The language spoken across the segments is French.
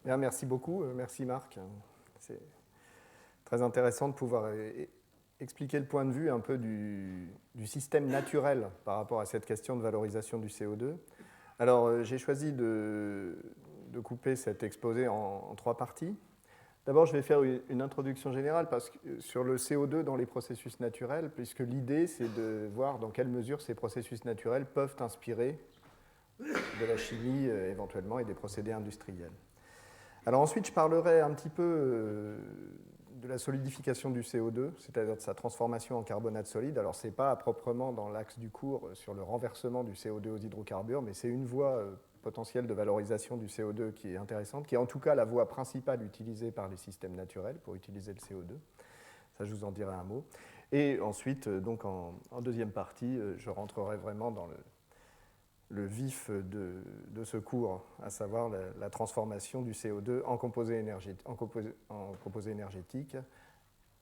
Bien, merci beaucoup, merci Marc. C'est très intéressant de pouvoir expliquer le point de vue un peu du système naturel par rapport à cette question de valorisation du CO2. Alors, j'ai choisi de couper cet exposé en trois parties. D'abord, je vais faire une introduction générale sur le CO2 dans les processus naturels, puisque l'idée, c'est de voir dans quelle mesure ces processus naturels peuvent inspirer de la chimie éventuellement et des procédés industriels. Alors ensuite, je parlerai un petit peu de la solidification du CO2, c'est-à-dire de sa transformation en carbonate solide. Alors ce n'est pas proprement dans l'axe du cours sur le renversement du CO2 aux hydrocarbures, mais c'est une voie potentielle de valorisation du CO2 qui est intéressante, qui est en tout cas la voie principale utilisée par les systèmes naturels pour utiliser le CO2. Ça, je vous en dirai un mot. Et ensuite, donc en deuxième partie, je rentrerai vraiment dans le vif de ce cours, à savoir la transformation du CO2 en composé énergétique.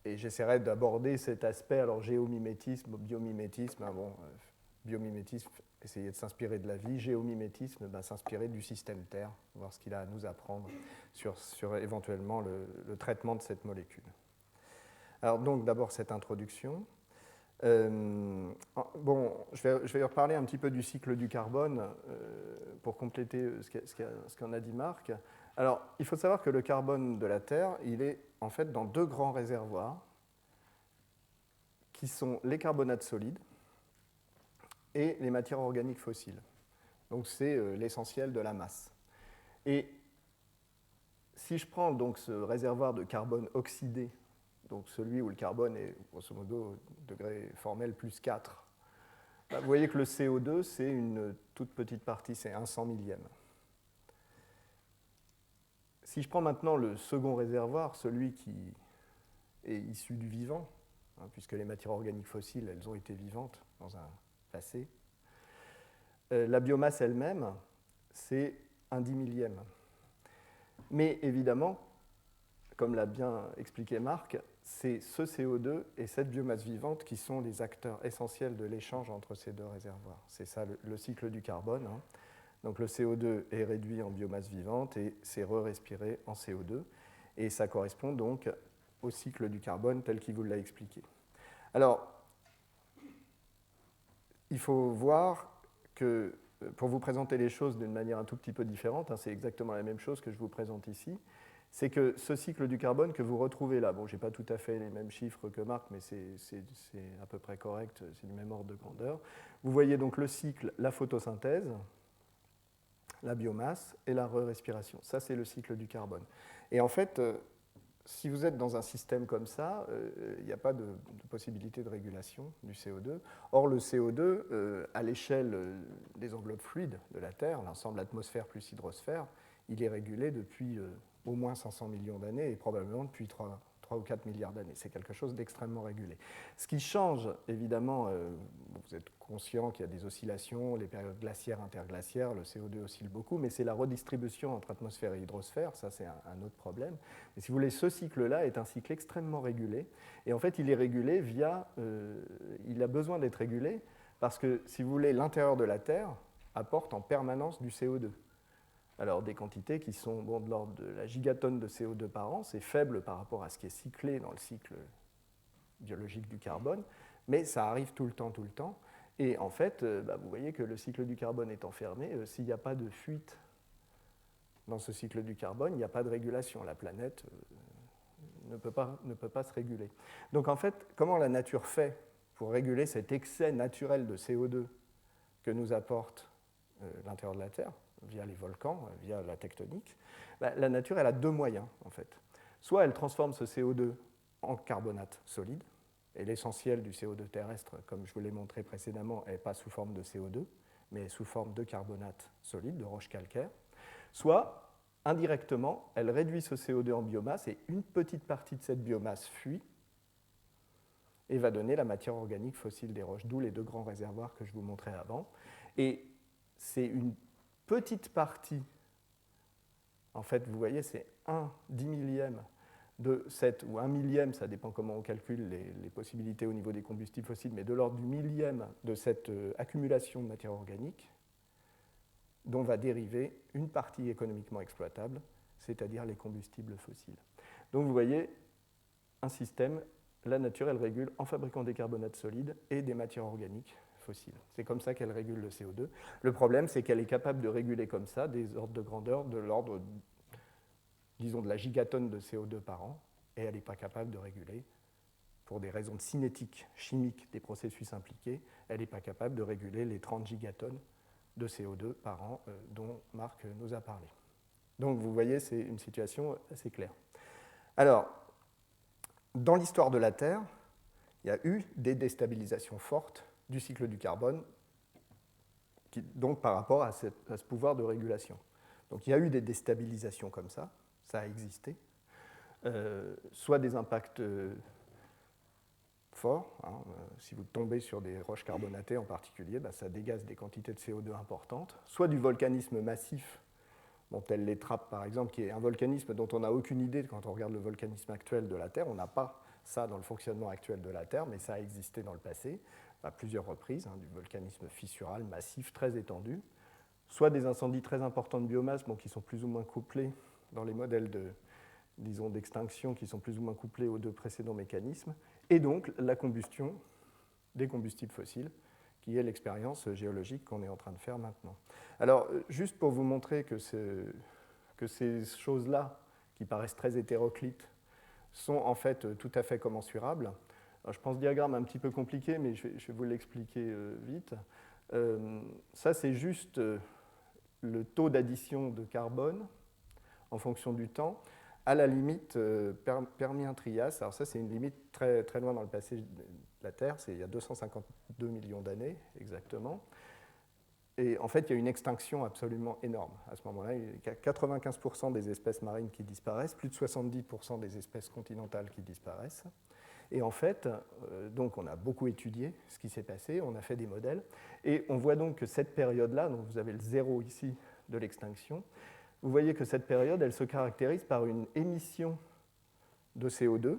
Et j'essaierai d'aborder cet aspect, alors géomimétisme, biomimétisme, biomimétisme, essayer de s'inspirer de la vie, géomimétisme, s'inspirer du système Terre, voir ce qu'il a à nous apprendre sur éventuellement le traitement de cette molécule. Alors donc d'abord cette introduction. Bon, je vais reparler un petit peu du cycle du carbone pour compléter ce qu'en a dit Marc. Alors, il faut savoir que le carbone de la Terre, il est en fait dans deux grands réservoirs qui sont les carbonates solides et les matières organiques fossiles. Donc, c'est l'essentiel de la masse. Et si je prends donc ce réservoir de carbone oxydé, donc celui où le carbone est grosso modo degré formel plus 4, vous voyez que le CO2, c'est une toute petite partie, c'est un 100 millième. Si je prends maintenant le second réservoir, celui qui est issu du vivant, puisque les matières organiques fossiles, elles ont été vivantes dans un passé, la biomasse elle-même, c'est un 10 millième. Mais évidemment, comme l'a bien expliqué Marc, c'est ce CO2 et cette biomasse vivante qui sont les acteurs essentiels de l'échange entre ces deux réservoirs. C'est ça le cycle du carbone. Donc le CO2 est réduit en biomasse vivante et c'est re-respiré en CO2. Et ça correspond donc au cycle du carbone tel qu'il vous l'a expliqué. Alors, il faut voir que, pour vous présenter les choses d'une manière un tout petit peu différente, c'est exactement la même chose que je vous présente ici, c'est que ce cycle du carbone que vous retrouvez là, bon, je n'ai pas tout à fait les mêmes chiffres que Marc, mais c'est à peu près correct, c'est du même ordre de grandeur. Vous voyez donc le cycle, la photosynthèse, la biomasse et la re-respiration. Ça, c'est le cycle du carbone. Et en fait, si vous êtes dans un système comme ça, il n'y a pas de possibilité de régulation du CO2. Or, le CO2, à l'échelle des enveloppes fluides de la Terre, l'ensemble atmosphère plus hydrosphère, il est régulé depuis au moins 500 millions d'années et probablement depuis 3 ou 4 milliards d'années. C'est quelque chose d'extrêmement régulé. Ce qui change, évidemment, vous êtes conscient qu'il y a des oscillations, les périodes glaciaires, interglaciaires, le CO2 oscille beaucoup, mais c'est la redistribution entre atmosphère et hydrosphère, ça c'est un autre problème. Mais si vous voulez, ce cycle-là est un cycle extrêmement régulé, et en fait il est régulé il a besoin d'être régulé, parce que si vous voulez, l'intérieur de la Terre apporte en permanence du CO2. Alors des quantités qui sont de l'ordre de la gigatonne de CO2 par an, c'est faible par rapport à ce qui est cyclé dans le cycle biologique du carbone, mais ça arrive tout le temps. Et en fait, vous voyez que le cycle du carbone étant fermé, s'il n'y a pas de fuite dans ce cycle du carbone, il n'y a pas de régulation. La planète ne peut pas se réguler. Donc en fait, comment la nature fait pour réguler cet excès naturel de CO2 que nous apporte l'intérieur de la Terre, via les volcans, via la tectonique, la nature, elle a deux moyens, en fait. Soit elle transforme ce CO2 en carbonate solide, et l'essentiel du CO2 terrestre, comme je vous l'ai montré précédemment, n'est pas sous forme de CO2, mais sous forme de carbonate solide, de roche calcaire. Soit, indirectement, elle réduit ce CO2 en biomasse, et une petite partie de cette biomasse fuit, et va donner la matière organique fossile des roches, d'où les deux grands réservoirs que je vous montrais avant. Et c'est une petite partie, en fait, vous voyez, c'est 1/10 millième de cette, ou 1 millième, ça dépend comment on calcule les possibilités au niveau des combustibles fossiles, mais de l'ordre du millième de cette accumulation de matière organique, dont va dériver une partie économiquement exploitable, c'est-à-dire les combustibles fossiles. Donc vous voyez, un système, la nature, elle régule en fabriquant des carbonates solides et des matières organiques fossiles. C'est comme ça qu'elle régule le CO2. Le problème, c'est qu'elle est capable de réguler comme ça des ordres de grandeur de l'ordre, disons, de la gigatonne de CO2 par an, et elle n'est pas capable de réguler, pour des raisons de cinétique chimique des processus impliqués, elle n'est pas capable de réguler les 30 gigatonnes de CO2 par an dont Marc nous a parlé. Donc vous voyez, c'est une situation assez claire. Alors, dans l'histoire de la Terre, il y a eu des déstabilisations fortes du cycle du carbone, donc par rapport à ce pouvoir de régulation. Donc il y a eu des déstabilisations comme ça a existé, soit des impacts forts, hein, si vous tombez sur des roches carbonatées en particulier, ça dégaze des quantités de CO2 importantes, soit du volcanisme massif, tel l'étrape par exemple, qui est un volcanisme dont on n'a aucune idée quand on regarde le volcanisme actuel de la Terre. On n'a pas ça dans le fonctionnement actuel de la Terre, mais ça a existé dans le passé, à plusieurs reprises, hein, du volcanisme fissural massif très étendu, soit des incendies très importants de biomasse, qui sont plus ou moins couplés dans les modèles d'extinction, qui sont plus ou moins couplés aux deux précédents mécanismes, et donc la combustion des combustibles fossiles, qui est l'expérience géologique qu'on est en train de faire maintenant. Alors, juste pour vous montrer que ces choses-là, qui paraissent très hétéroclites, sont en fait tout à fait commensurables. Alors, je pense diagramme un petit peu compliqué, mais je vais vous l'expliquer vite. Ça, c'est juste le taux d'addition de carbone en fonction du temps, à la limite Permien-Trias. Alors ça, c'est une limite très, très loin dans le passé de la Terre, c'est il y a 252 millions d'années exactement. Et en fait, il y a une extinction absolument énorme à ce moment-là. Il y a 95% des espèces marines qui disparaissent, plus de 70% des espèces continentales qui disparaissent. Et en fait, donc on a beaucoup étudié ce qui s'est passé, on a fait des modèles, et on voit donc que cette période-là, donc vous avez le zéro ici de l'extinction, vous voyez que cette période, elle se caractérise par une émission de CO2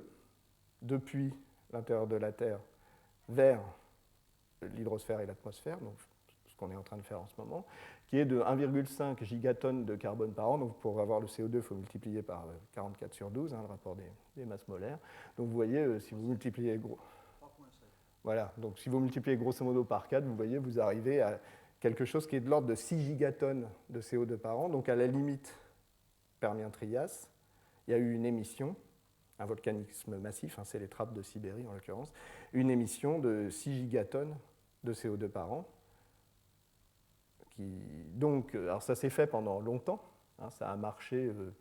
depuis l'intérieur de la Terre vers l'hydrosphère et l'atmosphère, donc ce qu'on est en train de faire en ce moment, qui est de 1,5 gigatonnes de carbone par an. Donc pour avoir le CO2, il faut multiplier par 44 sur 12, hein, le rapport des masses molaires. Donc vous voyez, si vous multipliez voilà, donc si vous multipliez grosso modo par 4, vous voyez, vous arrivez à quelque chose qui est de l'ordre de 6 gigatonnes de CO2 par an. Donc à la limite Permien-Trias, il y a eu une émission, un volcanisme massif, hein, c'est les trappes de Sibérie en l'occurrence, une émission de 6 gigatonnes de CO2 par an. Donc, alors ça s'est fait pendant longtemps, hein, ça a marché, le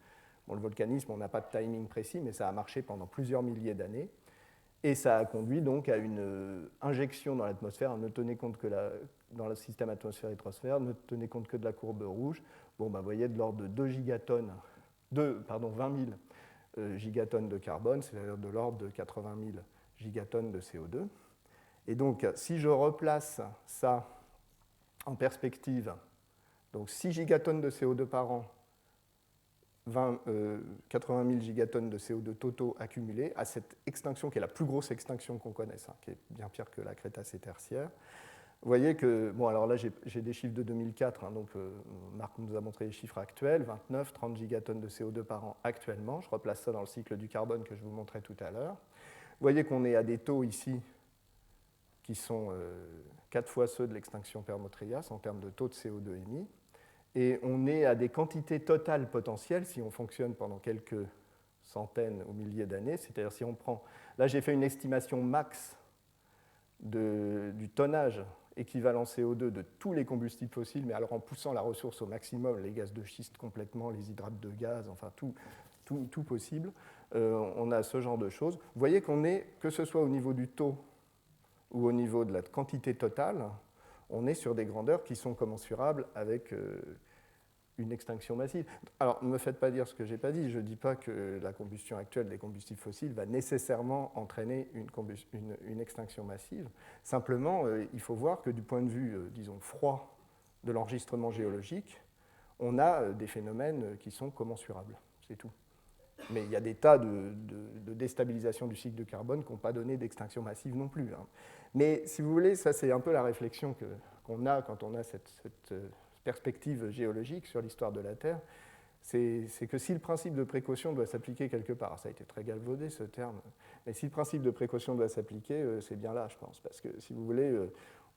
volcanisme, on n'a pas de timing précis, mais ça a marché pendant plusieurs milliers d'années. Et ça a conduit donc à une injection dans l'atmosphère. Ne tenez compte que dans le système atmosphère-hydrosphère, ne tenez compte que de la courbe rouge. Bon, vous voyez, de l'ordre de 20 000 gigatonnes de carbone, c'est-à-dire de l'ordre de 80 000 gigatonnes de CO2. Et donc, si je replace ça en perspective, donc 6 gigatonnes de CO2 par an, 80 000 gigatonnes de CO2 totaux accumulés à cette extinction qui est la plus grosse extinction qu'on connaisse, hein, qui est bien pire que la Crétacé tertiaire. Vous voyez que, bon, alors là j'ai des chiffres de 2004, hein, donc Marc nous a montré les chiffres actuels, 29, 30 gigatonnes de CO2 par an actuellement. Je replace ça dans le cycle du carbone que je vous montrais tout à l'heure. Vous voyez qu'on est à des taux ici qui sont 4 fois ceux de l'extinction Permo-Trias en termes de taux de CO2 émis. Et on est à des quantités totales potentielles si on fonctionne pendant quelques centaines ou milliers d'années. C'est-à-dire si on prend... Là, j'ai fait une estimation max du tonnage équivalent CO2 de tous les combustibles fossiles, mais alors en poussant la ressource au maximum, les gaz de schiste complètement, les hydrates de gaz, enfin tout possible. On a ce genre de choses. Vous voyez qu'on est, que ce soit au niveau du taux ou au niveau de la quantité totale, on est sur des grandeurs qui sont commensurables avec une extinction massive. Alors, ne me faites pas dire ce que je n'ai pas dit. Je ne dis pas que la combustion actuelle des combustibles fossiles va nécessairement entraîner une extinction massive. Simplement, il faut voir que du point de vue, disons, froid de l'enregistrement géologique, on a des phénomènes qui sont commensurables. C'est tout. Mais il y a des tas de déstabilisation du cycle de carbone qui n'ont pas donné d'extinction massive non plus, hein. Mais si vous voulez, ça c'est un peu la réflexion qu'on a quand on a cette perspective géologique sur l'histoire de la Terre, c'est que si le principe de précaution doit s'appliquer quelque part, ça a été très galvaudé ce terme, mais si le principe de précaution doit s'appliquer, c'est bien là, je pense, parce que si vous voulez,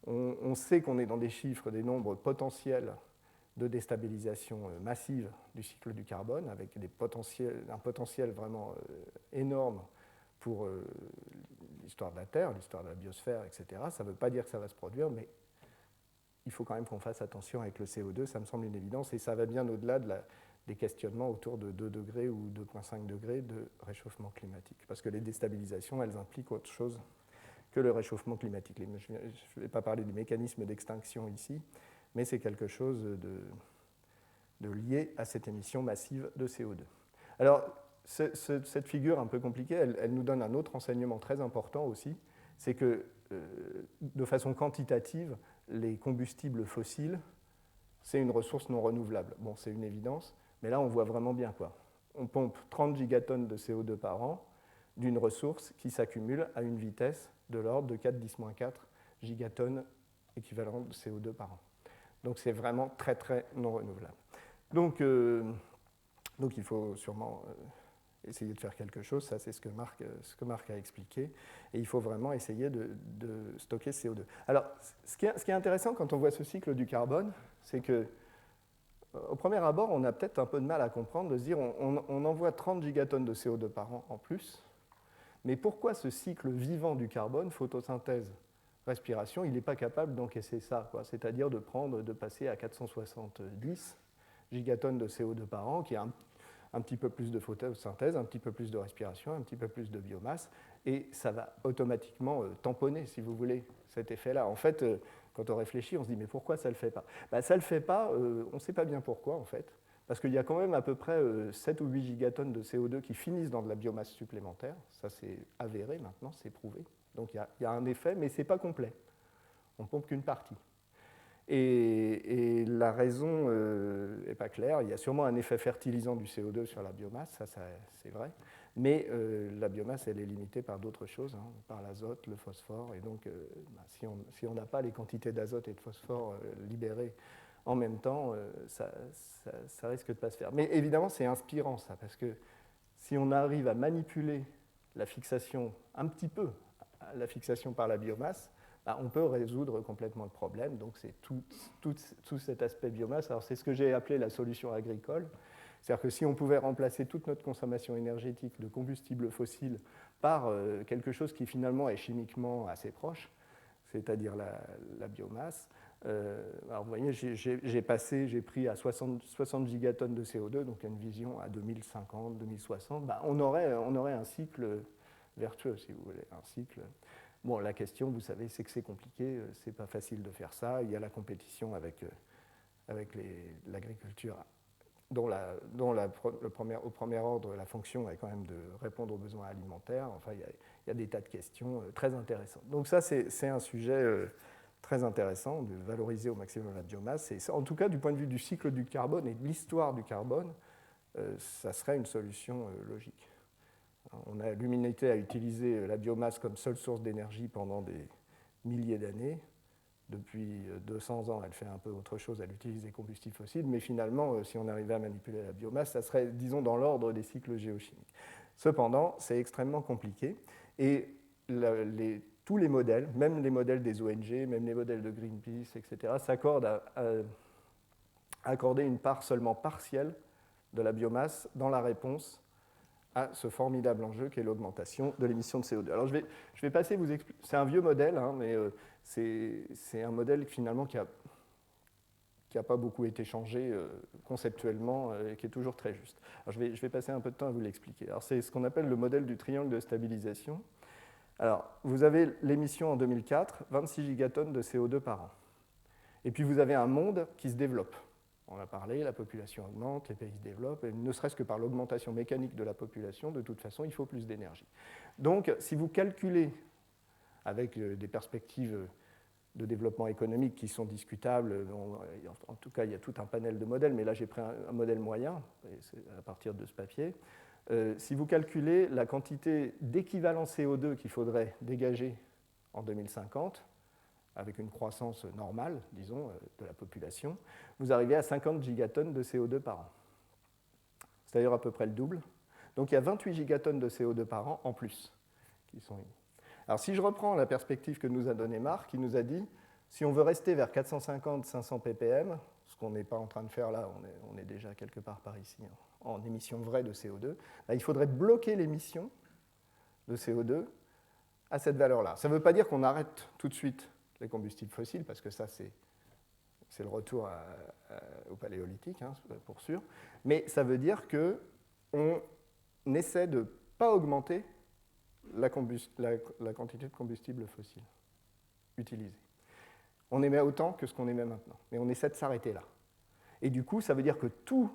on sait qu'on est dans des chiffres, des nombres potentiels de déstabilisation massive du cycle du carbone, avec un potentiel vraiment énorme pour l'histoire de la Terre, l'histoire de la biosphère, etc. Ça ne veut pas dire que ça va se produire, mais il faut quand même qu'on fasse attention avec le CO2, ça me semble une évidence, et ça va bien au-delà des questionnements autour de 2 degrés ou 2,5 degrés de réchauffement climatique, parce que les déstabilisations, elles impliquent autre chose que le réchauffement climatique. Je ne vais pas parler du mécanisme d'extinction ici, mais c'est quelque chose de lié à cette émission massive de CO2. Alors, cette figure un peu compliquée, elle nous donne un autre enseignement très important aussi, c'est que, de façon quantitative, les combustibles fossiles, c'est une ressource non renouvelable. Bon, c'est une évidence, mais là, on voit vraiment bien quoi. On pompe 30 gigatonnes de CO2 par an d'une ressource qui s'accumule à une vitesse de l'ordre de 4-10-4 gigatonnes équivalent de CO2 par an. Donc, c'est vraiment très, très non renouvelable. Donc il faut sûrement essayer de faire quelque chose, ça c'est ce que Marc a expliqué, et il faut vraiment essayer de stocker ce CO2. Alors, ce qui est intéressant quand on voit ce cycle du carbone, c'est que, au premier abord, on a peut-être un peu de mal à comprendre, de se dire on envoie 30 gigatonnes de CO2 par an en plus, mais pourquoi ce cycle vivant du carbone, photosynthèse, respiration, il n'est pas capable d'encaisser ça, quoi, c'est-à-dire de passer à 470 gigatonnes de CO2 par an, qui est un petit peu plus de photosynthèse, un petit peu plus de respiration, un petit peu plus de biomasse, et ça va automatiquement tamponner, si vous voulez, cet effet-là. En fait, quand on réfléchit, on se dit, mais pourquoi ça ne le fait pas? Ça ne le fait pas, on ne sait pas bien pourquoi, en fait, parce qu'il y a quand même à peu près 7 ou 8 gigatonnes de CO2 qui finissent dans de la biomasse supplémentaire, ça c'est avéré maintenant, c'est prouvé. Donc il y a un effet, mais ce n'est pas complet, on ne pompe qu'une partie. Et la raison n'est pas claire. Il y a sûrement un effet fertilisant du CO2 sur la biomasse, ça c'est vrai. Mais la biomasse, elle est limitée par d'autres choses, hein, par l'azote, le phosphore. Et donc, si on n'a pas les quantités d'azote et de phosphore libérées en même temps, ça risque de ne pas se faire. Mais évidemment, c'est inspirant ça, parce que si on arrive à manipuler la fixation un petit peu, la fixation par la biomasse, on peut résoudre complètement le problème. Donc c'est tout cet aspect biomasse. Alors c'est ce que j'ai appelé la solution agricole. C'est-à-dire que si on pouvait remplacer toute notre consommation énergétique de combustibles fossiles par quelque chose qui finalement est chimiquement assez proche, c'est-à-dire la biomasse, alors vous voyez, j'ai pris à 60 gigatonnes de CO2, donc une vision à 2050, 2060, on aurait un cycle vertueux, si vous voulez, un cycle. Bon, la question, vous savez, c'est que c'est compliqué, c'est pas facile de faire ça. Il y a la compétition avec l'agriculture, dont au premier ordre, la fonction est quand même de répondre aux besoins alimentaires. Enfin, il y a des tas de questions très intéressantes. Donc ça, c'est un sujet très intéressant, de valoriser au maximum la biomasse. Et en tout cas, du point de vue du cycle du carbone et de l'histoire du carbone, ça serait une solution logique. L'humanité a utilisé la biomasse comme seule source d'énergie pendant des milliers d'années. Depuis 200 ans, elle fait un peu autre chose, elle utilise des combustibles fossiles, mais finalement, si on arrivait à manipuler la biomasse, ça serait, disons, dans l'ordre des cycles géochimiques. Cependant, c'est extrêmement compliqué, et tous les modèles, même les modèles des ONG, même les modèles de Greenpeace, etc., s'accordent à accorder une part seulement partielle de la biomasse dans la réponse à ce formidable enjeu qu'est l'augmentation de l'émission de CO2. Alors je vais passer vous expliquer. C'est un vieux modèle, hein, mais c'est un modèle finalement qui n'a pas beaucoup été changé conceptuellement et qui est toujours très juste. Alors je vais passer un peu de temps à vous l'expliquer. Alors c'est ce qu'on appelle le modèle du triangle de stabilisation. Alors vous avez l'émission en 2004, 26 gigatonnes de CO2 par an. Et puis vous avez un monde qui se développe. On a parlé, la population augmente, les pays se développent, et ne serait-ce que par l'augmentation mécanique de la population, de toute façon, il faut plus d'énergie. Donc, si vous calculez avec des perspectives de développement économique qui sont discutables, en tout cas, il y a tout un panel de modèles, mais là, j'ai pris un modèle moyen, à partir de ce papier. Si vous calculez la quantité d'équivalent CO2 qu'il faudrait dégager en 2050, avec une croissance normale, disons, de la population, vous arrivez à 50 gigatonnes de CO2 par an. c'est d'ailleurs à peu près le double. Donc il y a 28 gigatonnes de CO2 par an en plus qui sont émis. Alors si je reprends la perspective que nous a donnée Marc, il nous a dit, si on veut rester vers 450-500 ppm, ce qu'on n'est pas en train de faire là, on est déjà quelque part par ici, en émissions vraies de CO2, là, il faudrait bloquer l'émission de CO2 à cette valeur-là. Ça ne veut pas dire qu'on arrête tout de suite les combustibles fossiles, parce que ça, c'est le retour au paléolithique, hein, pour sûr, mais ça veut dire qu'on essaie de ne pas augmenter la quantité de combustible fossile utilisé. On émet autant que ce qu'on émet maintenant, mais on essaie de s'arrêter là. Et du coup, ça veut dire que toute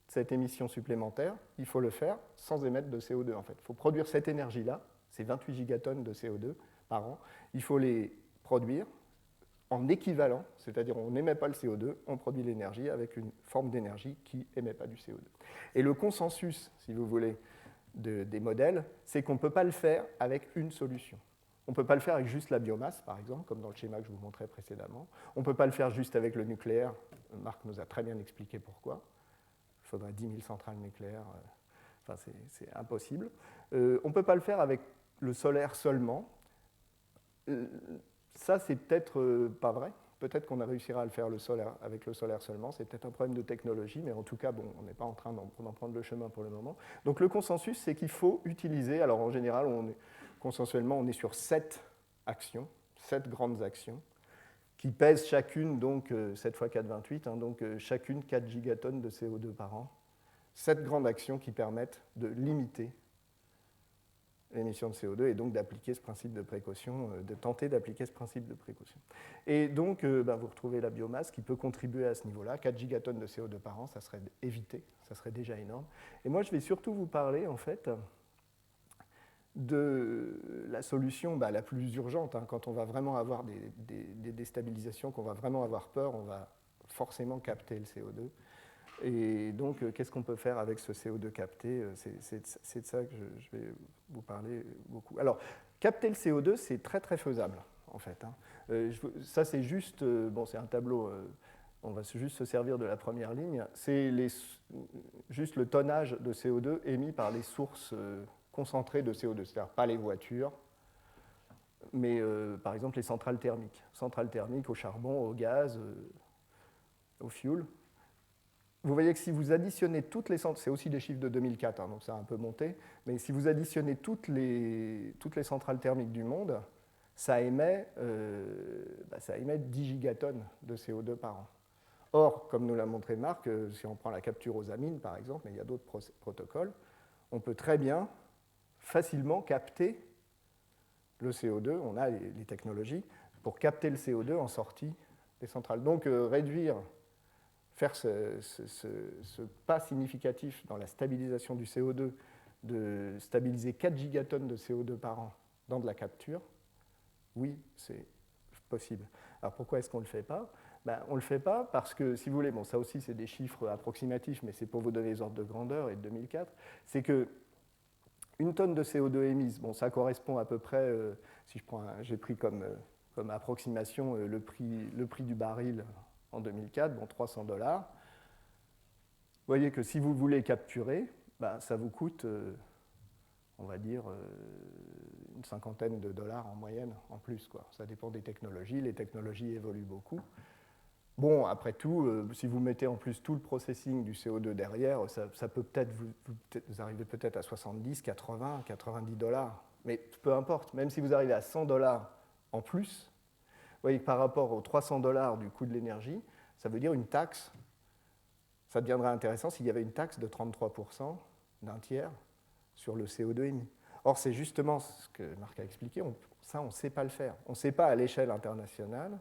cette émission supplémentaire, il faut le faire sans émettre de CO2 en fait. Il faut produire cette énergie-là, ces 28 gigatonnes de CO2 par an, il faut les produire en équivalent, c'est-à-dire on n'émet pas le CO2, on produit l'énergie avec une forme d'énergie qui n'émet pas du CO2. Et le consensus, si vous voulez, des modèles, c'est qu'on ne peut pas le faire avec une solution. On ne peut pas le faire avec juste la biomasse, par exemple, comme dans le schéma que je vous montrais précédemment. On ne peut pas le faire juste avec le nucléaire. Marc nous a très bien expliqué pourquoi. Il faudrait 10 000 centrales nucléaires. Enfin, c'est impossible. On ne peut pas le faire avec le solaire seulement. Ça, c'est peut-être pas vrai. Peut-être qu'on réussira à le faire avec le solaire seulement. C'est peut-être un problème de technologie, mais en tout cas, bon, on n'est pas en train d'en prendre le chemin pour le moment. Donc le consensus, c'est qu'il faut utiliser, alors en général, consensuellement, on est sur 7 actions, 7 grandes actions, qui pèsent chacune, donc 7 x 4, 28, hein, donc chacune 4 gigatonnes de CO2 par an. 7 grandes actions qui permettent de limiter l'émission de CO2 et donc d'appliquer ce principe de précaution, de tenter d'appliquer ce principe de précaution. Et donc, vous retrouvez la biomasse qui peut contribuer à ce niveau-là. 4 gigatonnes de CO2 par an, ça serait évité, ça serait déjà énorme. Et moi, je vais surtout vous parler, en fait, de la solution la plus urgente. Hein, quand on va vraiment avoir des déstabilisations, qu'on va vraiment avoir peur, on va forcément capter le CO2. Et donc, qu'est-ce qu'on peut faire avec ce CO2 capté? C'est de ça que je vais vous parler beaucoup. Alors, capter le CO2, c'est très très faisable, en fait. Hein. Ça, c'est juste, bon, c'est un tableau, on va juste se servir de la première ligne. C'est juste le tonnage de CO2 émis par les sources concentrées de CO2, c'est-à-dire pas les voitures, mais par exemple les centrales thermiques. Centrales thermiques au charbon, au gaz, au fioul. Vous voyez que si vous additionnez toutes les centrales, c'est aussi des chiffres de 2004, hein, donc ça a un peu monté, mais si vous additionnez toutes les centrales thermiques du monde, ça émet 10 gigatonnes de CO2 par an. Or, comme nous l'a montré Marc, si on prend la capture aux amines par exemple, mais il y a d'autres protocoles, on peut très bien, facilement capter le CO2, on a les technologies pour capter le CO2 en sortie des centrales. Donc faire ce pas significatif dans la stabilisation du CO2, de stabiliser 4 gigatonnes de CO2 par an dans de la capture, oui, c'est possible. Alors pourquoi est-ce qu'on ne le fait pas? On ne le fait pas parce que, si vous voulez, bon, ça aussi c'est des chiffres approximatifs, mais c'est pour vous donner les ordres de grandeur et de 2004, c'est que une tonne de CO2 émise, bon, ça correspond à peu près, si j'ai pris comme approximation le prix du baril en 2004, bon, $300. Vous voyez que si vous voulez capturer, ça vous coûte, on va dire, une cinquantaine de dollars en moyenne en plus, quoi. Ça dépend des technologies, les technologies évoluent beaucoup. Bon, après tout, si vous mettez en plus tout le processing du CO2 derrière, ça peut peut-être, vous arrivez peut-être à 70, 80, 90 dollars. Mais peu importe, même si vous arrivez à 100 dollars en plus, vous voyez que par rapport aux 300 dollars du coût de l'énergie, ça veut dire une taxe. Ça deviendrait intéressant s'il y avait une taxe de 33%, d'un tiers, sur le CO2 émis. Or, c'est justement ce que Marc a expliqué, ça, on ne sait pas le faire. On ne sait pas à l'échelle internationale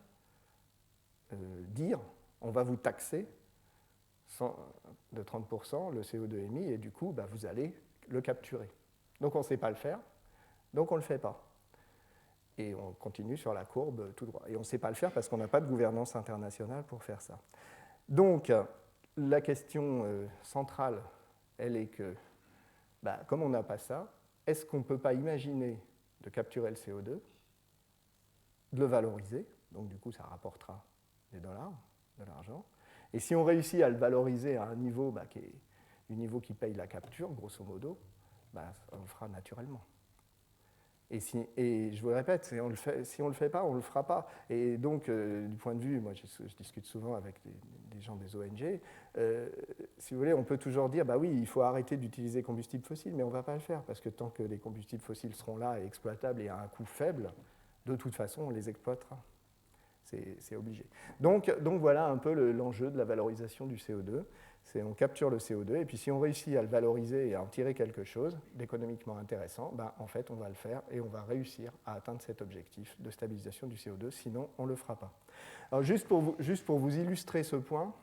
dire on va vous taxer de 30% le CO2 émis et du coup, vous allez le capturer. Donc, on ne sait pas le faire, donc on ne le fait pas. Et on continue sur la courbe tout droit. Et on ne sait pas le faire parce qu'on n'a pas de gouvernance internationale pour faire ça. Donc, la question centrale, elle est que, comme on n'a pas ça, est-ce qu'on ne peut pas imaginer de capturer le CO2, de le valoriser, donc du coup ça rapportera des dollars, de l'argent, et si on réussit à le valoriser à un niveau qui du niveau qui paye la capture, grosso modo, bah, on le fera naturellement. Et je vous le répète, si on ne le fait pas, on ne le fera pas. Et donc, du point de vue, moi je discute souvent avec des gens des ONG, si vous voulez, on peut toujours dire, bah oui, il faut arrêter d'utiliser combustibles fossiles, mais on ne va pas le faire, parce que tant que les combustibles fossiles seront là et exploitables et à un coût faible, de toute façon, on les exploitera. C'est obligé. Donc voilà un peu l'enjeu de la valorisation du CO2. On capture le CO2, et puis si on réussit à le valoriser et à en tirer quelque chose d'économiquement intéressant, ben, en fait, on va le faire et on va réussir à atteindre cet objectif de stabilisation du CO2, sinon on ne le fera pas. Alors, juste pour vous illustrer ce point,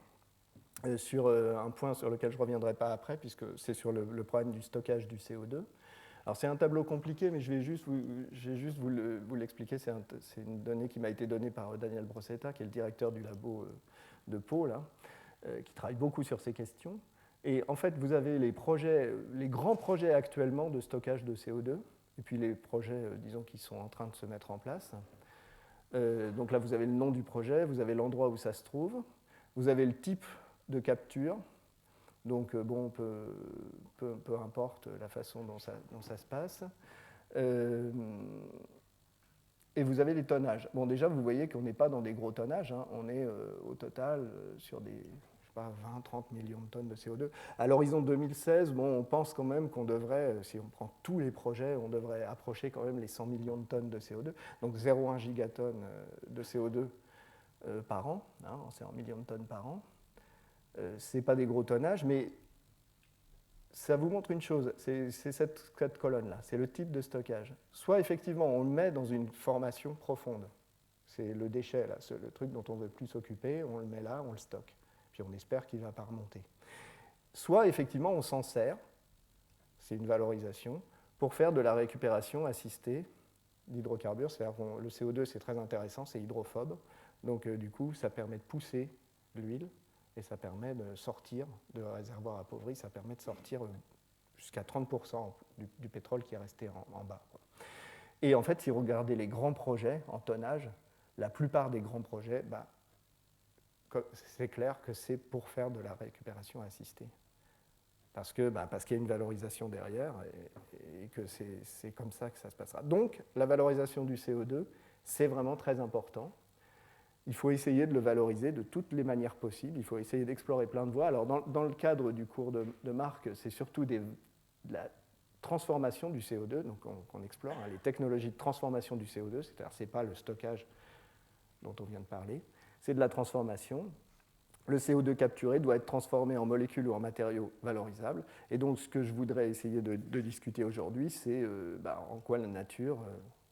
sur un point sur lequel je ne reviendrai pas après, puisque c'est sur le problème du stockage du CO2. Alors c'est un tableau compliqué, mais je vais juste vous l'expliquer. C'est une donnée qui m'a été donnée par Daniel Brossetta, qui est le directeur du labo de Pau, là, qui travaille beaucoup sur ces questions. Et en fait, vous avez les grands projets actuellement de stockage de CO2, et puis les projets, disons, qui sont en train de se mettre en place. Donc là, vous avez le nom du projet, vous avez l'endroit où ça se trouve, vous avez le type de capture. Donc, bon, peu importe la façon dont ça se passe. Et vous avez les tonnages. Bon, déjà, vous voyez qu'on n'est pas dans des gros tonnages. Hein. On est au total sur des 20-30 millions de tonnes de CO2. À l'horizon 2016, bon, on pense quand même qu'on devrait, si on prend tous les projets, on devrait approcher quand même les 100 millions de tonnes de CO2. Donc 0,1 gigatonne de CO2 par an. Hein, c'est en millions de tonnes par an. Ce n'est pas des gros tonnages, mais ça vous montre une chose, c'est cette colonne-là, c'est le type de stockage. Soit effectivement on le met dans une formation profonde, c'est le déchet, là, le truc dont on ne veut plus s'occuper, on le met là, on le stocke, puis on espère qu'il ne va pas remonter. Soit effectivement on s'en sert, c'est une valorisation, pour faire de la récupération assistée d'hydrocarbures, c'est-à-dire que le CO2 c'est très intéressant, c'est hydrophobe, donc du coup ça permet de pousser l'huile, et ça permet de sortir de réservoirs appauvris, ça permet de sortir jusqu'à 30% du pétrole qui est resté en bas. Et en fait, si vous regardez les grands projets en tonnage, la plupart des grands projets, bah, c'est clair que c'est pour faire de la récupération assistée. Parce qu'il y a une valorisation derrière et que c'est comme ça que ça se passera. Donc, la valorisation du CO2, c'est vraiment très important. Il faut essayer de le valoriser de toutes les manières possibles. Il faut essayer d'explorer plein de voies. Alors, dans le cadre du cours de Marc, c'est surtout de la transformation du CO2 qu'on explore, hein, les technologies de transformation du CO2, c'est-à-dire ce n'est pas le stockage dont on vient de parler, c'est de la transformation. Le CO2 capturé doit être transformé en molécules ou en matériaux valorisables. Et donc, ce que je voudrais essayer de discuter aujourd'hui, c'est en quoi la nature...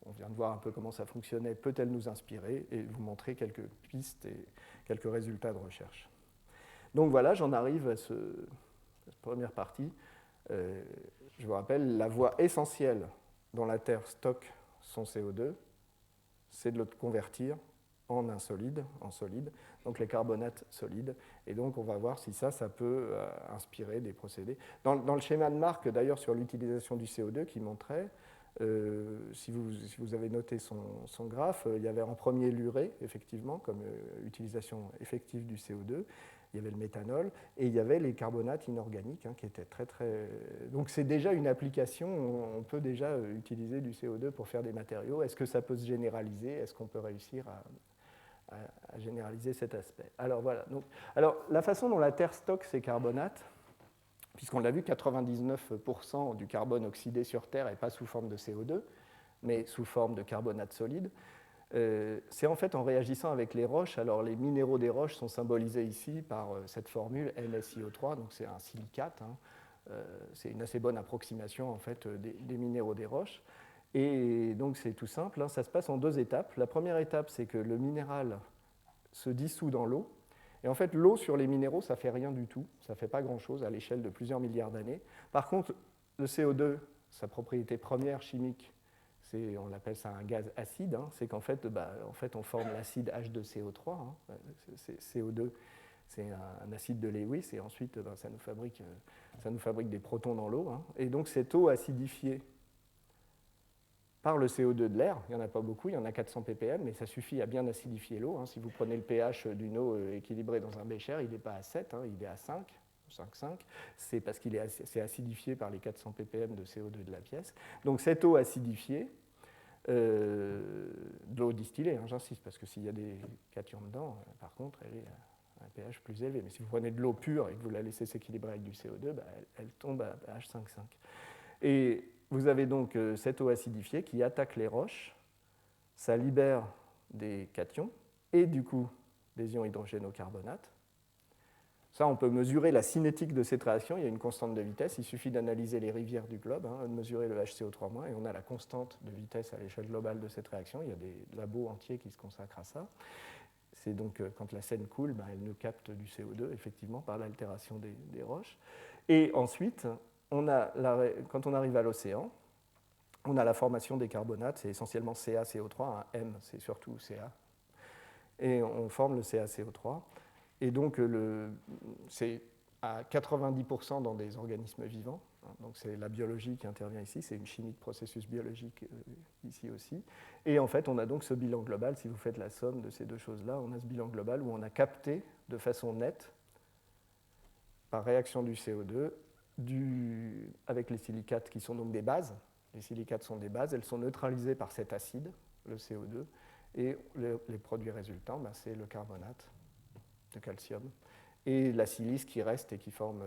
on vient de voir un peu comment ça fonctionnait, peut-elle nous inspirer et vous montrer quelques pistes et quelques résultats de recherche. Donc voilà, j'en arrive à cette première partie. Je vous rappelle, la voie essentielle dont la Terre stocke son CO2, c'est de le convertir en solide, donc les carbonates solides. Et donc on va voir si ça peut inspirer des procédés. Dans le schéma de Marc, d'ailleurs, sur l'utilisation du CO2 qui montrait, si vous avez noté son graphe, il y avait en premier l'urée, effectivement, comme utilisation effective du CO2, il y avait le méthanol, et il y avait les carbonates inorganiques, hein, qui étaient très, très... Donc c'est déjà une application, on peut déjà utiliser du CO2 pour faire des matériaux. Est-ce que ça peut se généraliser? Est-ce qu'on peut réussir à généraliser cet aspect? Alors voilà. Alors la façon dont la Terre stocke ces carbonates, puisqu'on l'a vu, 99% du carbone oxydé sur Terre n'est pas sous forme de CO2, mais sous forme de carbonate solide. C'est en fait en réagissant avec les roches. Alors les minéraux des roches sont symbolisés ici par cette formule NSiO3, donc c'est un silicate. Hein. C'est une assez bonne approximation en fait des minéraux des roches. Et donc c'est tout simple, hein, ça se passe en deux étapes. La première étape, c'est que le minéral se dissout dans l'eau. Et en fait, l'eau sur les minéraux, ça ne fait rien du tout, ça ne fait pas grand-chose à l'échelle de plusieurs milliards d'années. Par contre, le CO2, sa propriété première chimique, on l'appelle ça un gaz acide, hein, c'est qu'en fait, on forme l'acide H2CO3. Hein, CO2, c'est un acide de Lewis, et ensuite, ça nous fabrique des protons dans l'eau. Hein. Et donc, cette eau acidifiée par le CO2 de l'air, il n'y en a pas beaucoup, il y en a 400 ppm, mais ça suffit à bien acidifier l'eau. Hein. Si vous prenez le pH d'une eau équilibrée dans un bécher, il n'est pas à 7, hein, il est à 5, 5,5, c'est parce qu'il c'est acidifié par les 400 ppm de CO2 de la pièce. Donc cette eau acidifiée, de l'eau distillée, hein, j'insiste, parce que s'il y a des cations dedans, par contre, elle est à un pH plus élevé. Mais si vous prenez de l'eau pure et que vous la laissez s'équilibrer avec du CO2, bah, elle tombe à pH 5,5. Et vous avez donc cette eau acidifiée qui attaque les roches, ça libère des cations et du coup des ions hydrogénocarbonates. Ça, on peut mesurer la cinétique de cette réaction. Il y a une constante de vitesse. Il suffit d'analyser les rivières du globe, de mesurer le HCO3-, et on a la constante de vitesse à l'échelle globale de cette réaction. Il y a des labos entiers qui se consacrent à ça. C'est donc quand la Seine coule, elle nous capte du CO2, effectivement, par l'altération des roches. Et ensuite, quand on arrive à l'océan, on a la formation des carbonates. C'est essentiellement CaCO3. M, c'est surtout Ca. Et on forme le CaCO3. Et donc, c'est à 90% dans des organismes vivants. Donc, c'est la biologie qui intervient ici. C'est une chimie de processus biologiques ici aussi. Et en fait, on a donc ce bilan global. Si vous faites la somme de ces deux choses-là, on a ce bilan global où on a capté de façon nette, par réaction du CO2, avec les silicates qui sont donc des bases. Les silicates sont des bases. Elles sont neutralisées par cet acide, le CO2. Et les produits résultants, c'est le carbonate de calcium, et la silice qui reste et qui forme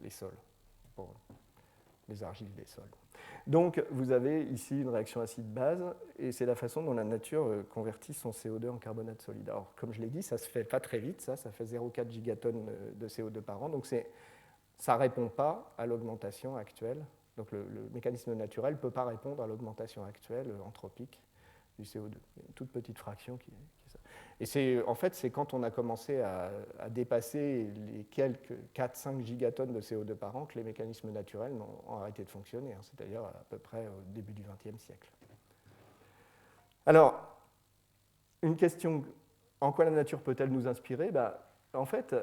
les sols, pour les argiles des sols. Donc vous avez ici une réaction acide-base, et c'est la façon dont la nature convertit son CO2 en carbonate solide. Alors comme je l'ai dit, ça ne se fait pas très vite, ça fait 0,4 gigatonnes de CO2 par an, donc ça ne répond pas à l'augmentation actuelle. Donc le mécanisme naturel ne peut pas répondre à l'augmentation actuelle anthropique du CO2. Il y a une toute petite fraction qui est ça. Et en fait, c'est quand on a commencé à dépasser les quelques 4-5 gigatonnes de CO2 par an que les mécanismes naturels ont arrêté de fonctionner, c'est-à-dire à peu près au début du XXe siècle. Alors, une question, en quoi la nature peut-elle nous inspirer ? En fait,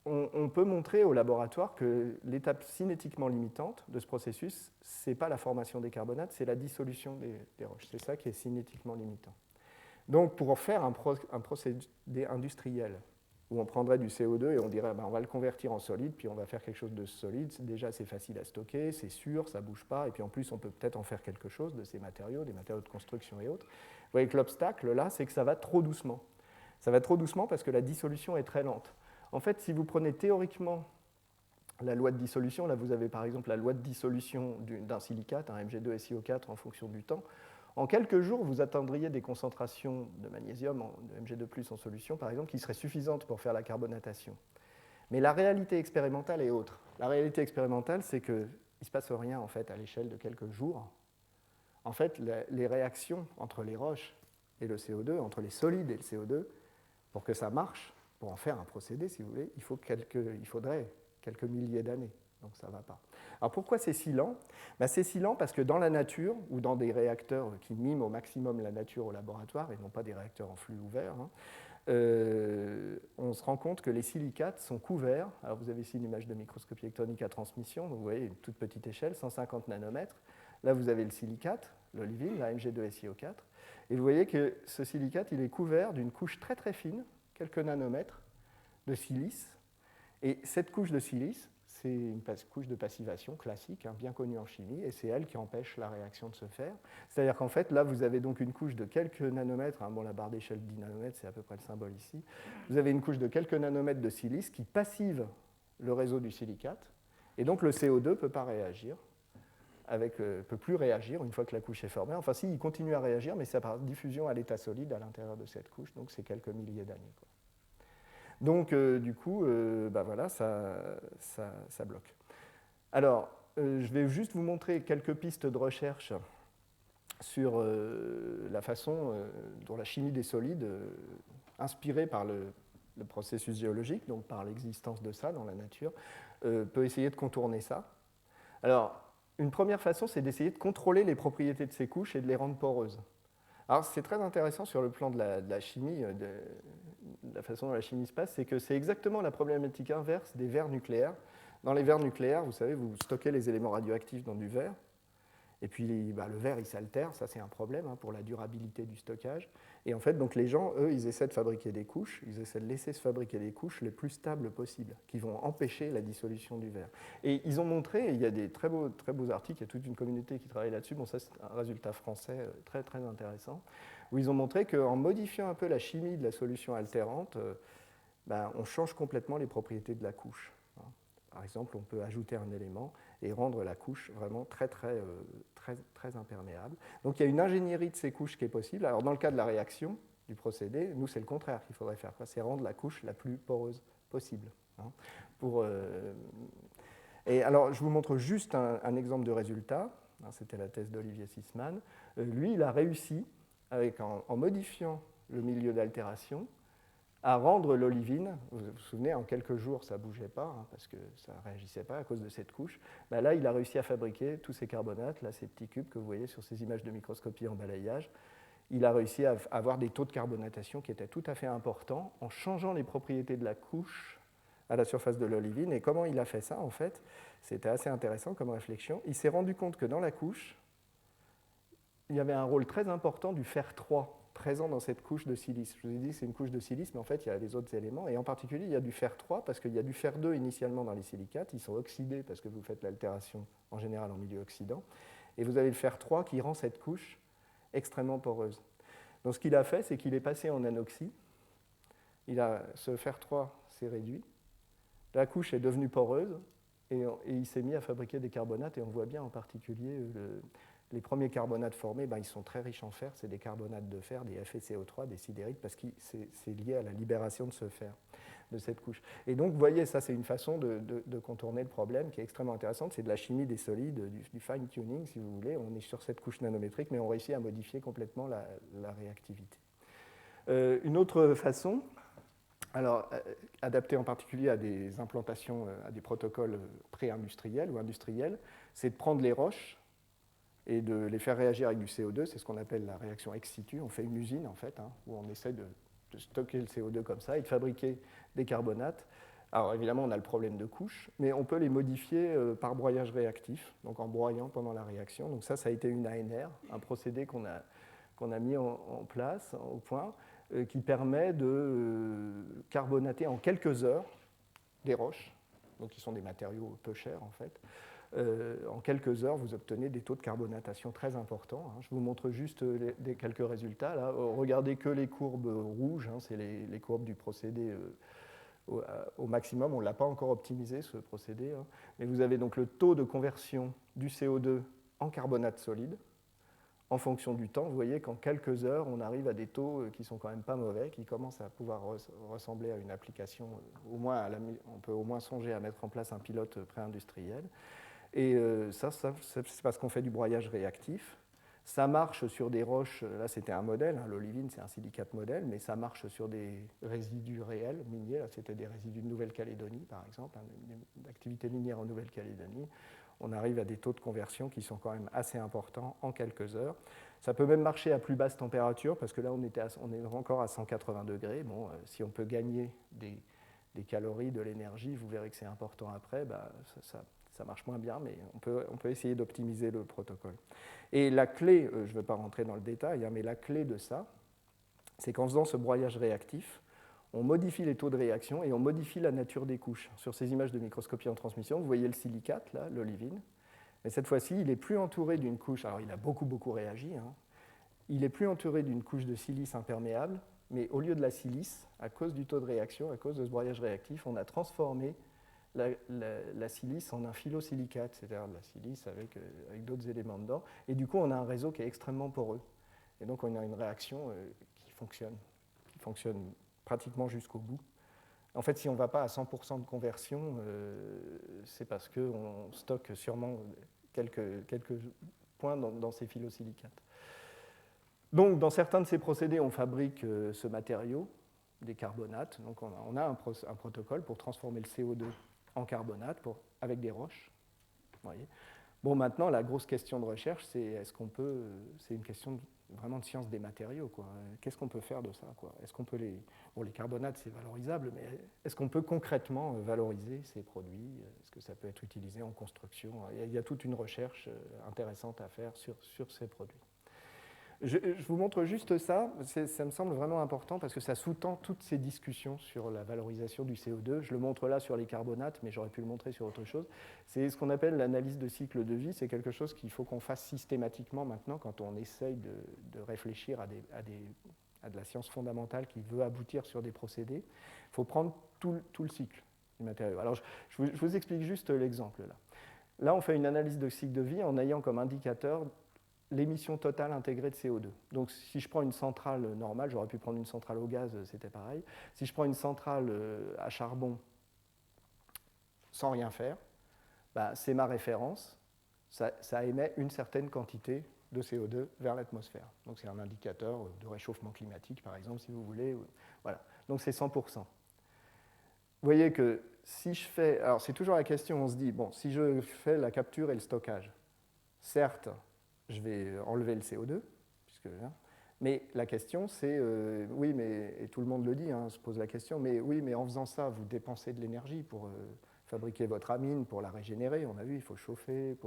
on peut montrer au laboratoire que l'étape cinétiquement limitante de ce processus, ce n'est pas la formation des carbonates, c'est la dissolution des roches. C'est ça qui est cinétiquement limitant. Donc, pour faire un procédé industriel, où on prendrait du CO2 et on dirait on va le convertir en solide, puis on va faire quelque chose de solide, déjà c'est facile à stocker, c'est sûr, ça ne bouge pas, et puis en plus on peut peut-être en faire quelque chose de ces matériaux, des matériaux de construction et autres. Vous voyez que l'obstacle là, c'est que ça va trop doucement. Ça va trop doucement parce que la dissolution est très lente. En fait, si vous prenez théoriquement la loi de dissolution, là vous avez par exemple la loi de dissolution d'un silicate, un Mg2SiO4 en fonction du temps, en quelques jours, vous atteindriez des concentrations de magnésium, de Mg2+, en solution, par exemple, qui seraient suffisantes pour faire la carbonatation. Mais la réalité expérimentale est autre. La réalité expérimentale, c'est qu'il ne se passe rien, en fait, à l'échelle de quelques jours. En fait, les réactions entre les roches et le CO2, entre les solides et le CO2, pour que ça marche, pour en faire un procédé, si vous voulez, il faudrait quelques milliers d'années. Donc ça ne va pas. Alors pourquoi c'est si lent ? C'est si lent parce que dans la nature, ou dans des réacteurs qui miment au maximum la nature au laboratoire, et non pas des réacteurs en flux ouvert, on se rend compte que les silicates sont couverts. Alors vous avez ici une image de microscopie électronique à transmission, donc vous voyez une toute petite échelle, 150 nanomètres. Là vous avez le silicate, l'olivine, la Mg2SiO4, et vous voyez que ce silicate il est couvert d'une couche très très fine, quelques nanomètres, de silice. Et cette couche de silice, c'est une couche de passivation classique, bien connue en chimie, et c'est elle qui empêche la réaction de se faire. C'est-à-dire qu'en fait, là, vous avez donc une couche de quelques nanomètres, la barre d'échelle 10 nanomètres, c'est à peu près le symbole ici. Vous avez une couche de quelques nanomètres de silice qui passive le réseau du silicate, et donc le CO2 ne peut pas réagir, peut plus réagir une fois que la couche est formée. Enfin, si, il continue à réagir, mais c'est par diffusion à l'état solide à l'intérieur de cette couche, donc c'est quelques milliers d'années. Donc, du coup, voilà, ça bloque. Alors, je vais juste vous montrer quelques pistes de recherche sur la façon dont la chimie des solides, inspirée par le processus géologique, donc par l'existence de ça dans la nature, peut essayer de contourner ça. Alors, une première façon, c'est d'essayer de contrôler les propriétés de ces couches et de les rendre poreuses. Alors, c'est très intéressant sur le plan de la chimie, de la façon dont la chimie se passe, c'est que c'est exactement la problématique inverse des verres nucléaires. Dans les verres nucléaires, vous savez, vous stockez les éléments radioactifs dans du verre, et puis le verre, il s'altère, ça c'est un problème pour la durabilité du stockage. Et en fait, donc les gens, eux, ils essaient de fabriquer des couches, ils essaient de laisser se fabriquer des couches les plus stables possibles, qui vont empêcher la dissolution du verre. Et ils ont montré, et il y a des très beaux articles, il y a toute une communauté qui travaille là-dessus, bon ça c'est un résultat français très très intéressant, où ils ont montré qu'en modifiant un peu la chimie de la solution altérante, on change complètement les propriétés de la couche. Par exemple, on peut ajouter un élément et rendre la couche vraiment très imperméable. Donc il y a une ingénierie de ces couches qui est possible. Alors dans le cas de la réaction du procédé, nous c'est le contraire qu'il faudrait faire, c'est rendre la couche la plus poreuse possible. Et alors je vous montre juste un exemple de résultat. C'était la thèse d'Olivier Sisman. Lui, il a réussi, en modifiant le milieu d'altération, à rendre l'olivine, vous vous souvenez, en quelques jours, ça ne bougeait pas, parce que ça ne réagissait pas à cause de cette couche. Là, il a réussi à fabriquer tous ces carbonates, là, ces petits cubes que vous voyez sur ces images de microscopie en balayage. Il a réussi à avoir des taux de carbonatation qui étaient tout à fait importants en changeant les propriétés de la couche à la surface de l'olivine. Et comment il a fait ça, en fait? C'était assez intéressant comme réflexion. Il s'est rendu compte que dans la couche, il y avait un rôle très important du fer 3 présent dans cette couche de silice. Je vous ai dit que c'est une couche de silice, mais en fait, il y a les autres éléments. Et en particulier, il y a du fer 3 parce qu'il y a du fer 2 initialement dans les silicates. Ils sont oxydés parce que vous faites l'altération en général en milieu oxydant. Et vous avez le fer 3 qui rend cette couche extrêmement poreuse. Donc ce qu'il a fait, c'est qu'il est passé en anoxie. Ce fer 3 s'est réduit. La couche est devenue poreuse et il s'est mis à fabriquer des carbonates. Et on voit bien en particulier les premiers carbonates formés, ils sont très riches en fer, c'est des carbonates de fer, des FeCO3, des sidérites, parce que c'est lié à la libération de ce fer, de cette couche. Et donc, vous voyez, ça, c'est une façon de contourner le problème qui est extrêmement intéressante. C'est de la chimie des solides, du fine-tuning, si vous voulez. On est sur cette couche nanométrique, mais on réussit à modifier complètement la réactivité. Une autre façon, alors adaptée en particulier à des implantations, à des protocoles pré-industriels ou industriels, c'est de prendre les roches et de les faire réagir avec du CO2, c'est ce qu'on appelle la réaction ex situ. On fait une usine, en fait, où on essaie de stocker le CO2 comme ça et de fabriquer des carbonates. Alors évidemment, on a le problème de couche, mais on peut les modifier par broyage réactif, donc en broyant pendant la réaction. Donc ça a été une ANR, un procédé qu'on a mis en place, au point, qui permet de carbonater en quelques heures des roches, donc qui sont des matériaux peu chers, en fait. En quelques heures, vous obtenez des taux de carbonatation très importants. Je vous montre juste quelques résultats. Là. Regardez que les courbes rouges, c'est les courbes du procédé au maximum. On ne l'a pas encore optimisé, ce procédé. Mais vous avez donc le taux de conversion du CO2 en carbonate solide. En fonction du temps, vous voyez qu'en quelques heures, on arrive à des taux qui sont quand même pas mauvais, qui commencent à pouvoir ressembler à une application. On peut au moins songer à mettre en place un pilote pré-industriel. Et ça, c'est parce qu'on fait du broyage réactif. Ça marche sur des roches, là c'était un modèle, l'olivine c'est un silicate modèle, mais ça marche sur des résidus réels miniers, là c'était des résidus de Nouvelle-Calédonie par exemple, d'activité minière en Nouvelle-Calédonie. On arrive à des taux de conversion qui sont quand même assez importants en quelques heures. Ça peut même marcher à plus basse température, parce que là on est encore à 180 degrés. Bon, si on peut gagner des calories, de l'énergie, vous verrez que c'est important après, ça marche moins bien, mais on peut essayer d'optimiser le protocole. Et la clé, je ne vais pas rentrer dans le détail, mais la clé de ça, c'est qu'en faisant ce broyage réactif, on modifie les taux de réaction et on modifie la nature des couches. Sur ces images de microscopie en transmission, vous voyez le silicate, là, l'olivine, mais cette fois-ci, il n'est plus entouré d'une couche, alors il a beaucoup réagi, il n'est plus entouré d'une couche de silice imperméable, mais au lieu de la silice, à cause du taux de réaction, à cause de ce broyage réactif, on a transformé la silice en un phylosilicate, c'est-à-dire de la silice avec d'autres éléments dedans. Et du coup, on a un réseau qui est extrêmement poreux. Et donc, on a une réaction qui fonctionne pratiquement jusqu'au bout. En fait, si on ne va pas à 100% de conversion, c'est parce qu'on stocke sûrement quelques points dans ces phylosilicates. Donc, dans certains de ces procédés, on fabrique ce matériau, des carbonates. Donc, on a un protocole pour transformer le CO2 en carbonate avec des roches. Voyez. Bon, maintenant, la grosse question de recherche, c'est c'est une question vraiment de science des matériaux. Qu'est-ce qu'on peut faire de ça, Est-ce qu'on peut les carbonates, c'est valorisable, mais est-ce qu'on peut concrètement valoriser ces produits? Est-ce que ça peut être utilisé en construction? Il y a toute une recherche intéressante à faire sur ces produits. Je vous montre juste ça, ça me semble vraiment important parce que ça sous-tend toutes ces discussions sur la valorisation du CO2. Je le montre là sur les carbonates, mais j'aurais pu le montrer sur autre chose. C'est ce qu'on appelle l'analyse de cycle de vie. C'est quelque chose qu'il faut qu'on fasse systématiquement maintenant quand on essaye de réfléchir à de la science fondamentale qui veut aboutir sur des procédés. Il faut prendre tout le cycle du matériau. Alors, je vous explique juste l'exemple là. Là, on fait une analyse de cycle de vie en ayant comme indicateur l'émission totale intégrée de CO2. Donc si je prends une centrale normale, j'aurais pu prendre une centrale au gaz, c'était pareil. Si je prends une centrale à charbon sans rien faire, bah, c'est ma référence, ça émet une certaine quantité de CO2 vers l'atmosphère. Donc c'est un indicateur de réchauffement climatique, par exemple, si vous voulez. Voilà. Donc c'est 100%. Vous voyez que si je fais... Alors c'est toujours la question, on se dit, bon, si je fais la capture et le stockage, certes, je vais enlever le CO2, mais la question c'est, oui, mais, et tout le monde le dit, hein, se pose la question, mais oui, mais en faisant ça, vous dépensez de l'énergie pour fabriquer votre amine, pour la régénérer, on a vu, il faut chauffer,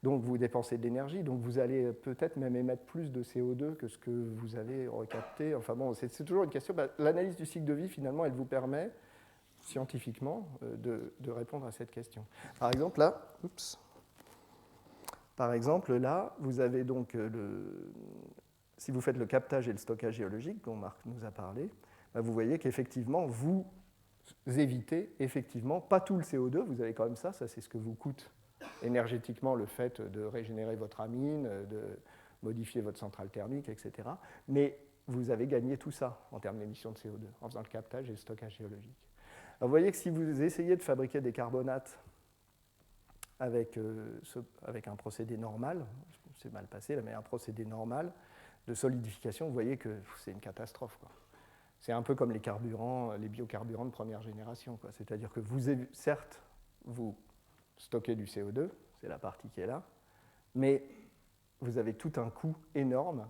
donc vous dépensez de l'énergie, donc vous allez peut-être même émettre plus de CO2 que ce que vous avez recapté. Enfin bon, c'est toujours une question. Bah, l'analyse du cycle de vie, finalement, elle vous permet, scientifiquement, de répondre à cette question. Par exemple, là, vous avez donc si vous faites le captage et le stockage géologique, dont Marc nous a parlé, bah vous voyez qu'effectivement, vous évitez effectivement pas tout le CO2, vous avez quand même ça c'est ce que vous coûte énergétiquement le fait de régénérer votre amine, de modifier votre centrale thermique, etc. Mais vous avez gagné tout ça en termes d'émissions de CO2 en faisant le captage et le stockage géologique. Alors vous voyez que si vous essayez de fabriquer des carbonates avec un procédé normal, c'est mal passé là, mais un procédé normal de solidification, vous voyez que c'est une catastrophe, quoi. C'est un peu comme les carburants, les biocarburants de première génération, quoi. C'est-à-dire que certes, vous stockez du CO2, c'est la partie qui est là, mais vous avez tout un coût énorme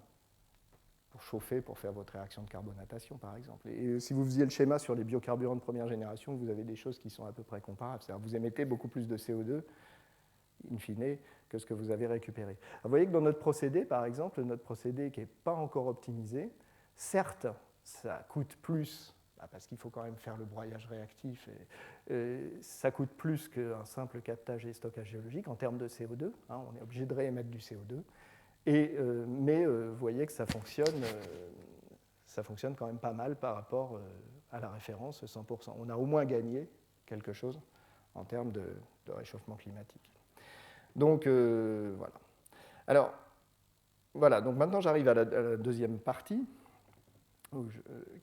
pour chauffer, pour faire votre réaction de carbonatation, par exemple. Et si vous faisiez le schéma sur les biocarburants de première génération, vous avez des choses qui sont à peu près comparables. C'est-à-dire que vous émettez beaucoup plus de CO2, in fine, que ce que vous avez récupéré. Alors, vous voyez que dans notre procédé, par exemple, notre procédé qui n'est pas encore optimisé, certes, ça coûte plus, parce qu'il faut quand même faire le broyage réactif, ça coûte plus qu'un simple captage et stockage géologique en termes de CO2, hein, on est obligé de réémettre du CO2, mais vous voyez que ça fonctionne quand même pas mal par rapport à la référence 100%. On a au moins gagné quelque chose en termes de réchauffement climatique. Donc, voilà. Alors, voilà, donc maintenant j'arrive à la deuxième partie,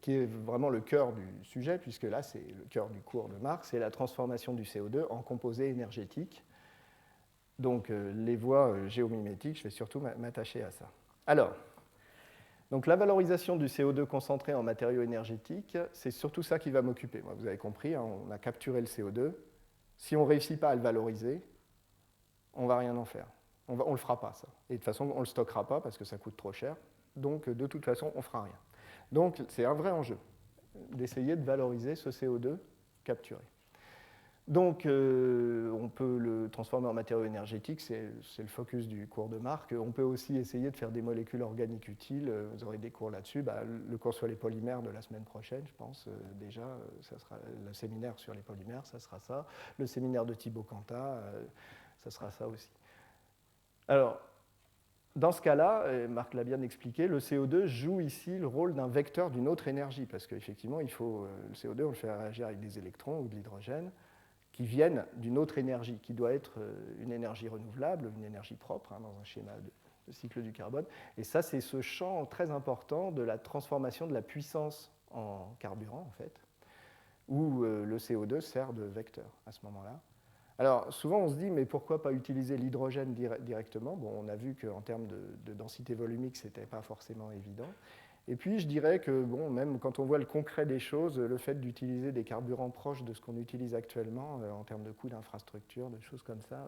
qui est vraiment le cœur du sujet, puisque là, c'est le cœur du cours de Marc, c'est la transformation du CO2 en composé énergétique. Donc, les voies géomimétiques, je vais surtout m'attacher à ça. Alors, donc la valorisation du CO2 concentré en matériaux énergétiques, c'est surtout ça qui va m'occuper. Vous avez compris, hein, on a capturé le CO2. Si on ne réussit pas à le valoriser, on ne va rien en faire. On ne le fera pas, ça. Et de toute façon, on ne le stockera pas parce que ça coûte trop cher. Donc, de toute façon, on ne fera rien. Donc, c'est un vrai enjeu d'essayer de valoriser ce CO2 capturé. Donc, on peut le transformer en matériaux énergétiques, c'est le focus du cours de Marc. On peut aussi essayer de faire des molécules organiques utiles. Vous aurez des cours là-dessus. Le cours sur les polymères de la semaine prochaine, je pense, déjà, ça sera le séminaire sur les polymères, ça sera ça. Le séminaire de Thibaut Cantat, ça sera ça aussi. Alors, dans ce cas-là, Marc l'a bien expliqué, le CO2 joue ici le rôle d'un vecteur d'une autre énergie, parce qu'effectivement, le CO2, on le fait réagir avec des électrons ou de l'hydrogène, qui viennent d'une autre énergie, qui doit être une énergie renouvelable, une énergie propre, hein, dans un schéma de cycle du carbone. Et ça, c'est ce champ très important de la transformation de la puissance en carburant, en fait, où le CO2 sert de vecteur à ce moment-là. Alors, souvent, on se dit, mais pourquoi pas utiliser l'hydrogène directement? Bon, on a vu qu'en termes de densité volumique, ce n'était pas forcément évident. Et puis, je dirais que, bon, même quand on voit le concret des choses, le fait d'utiliser des carburants proches de ce qu'on utilise actuellement, en termes de coûts d'infrastructure, de choses comme ça,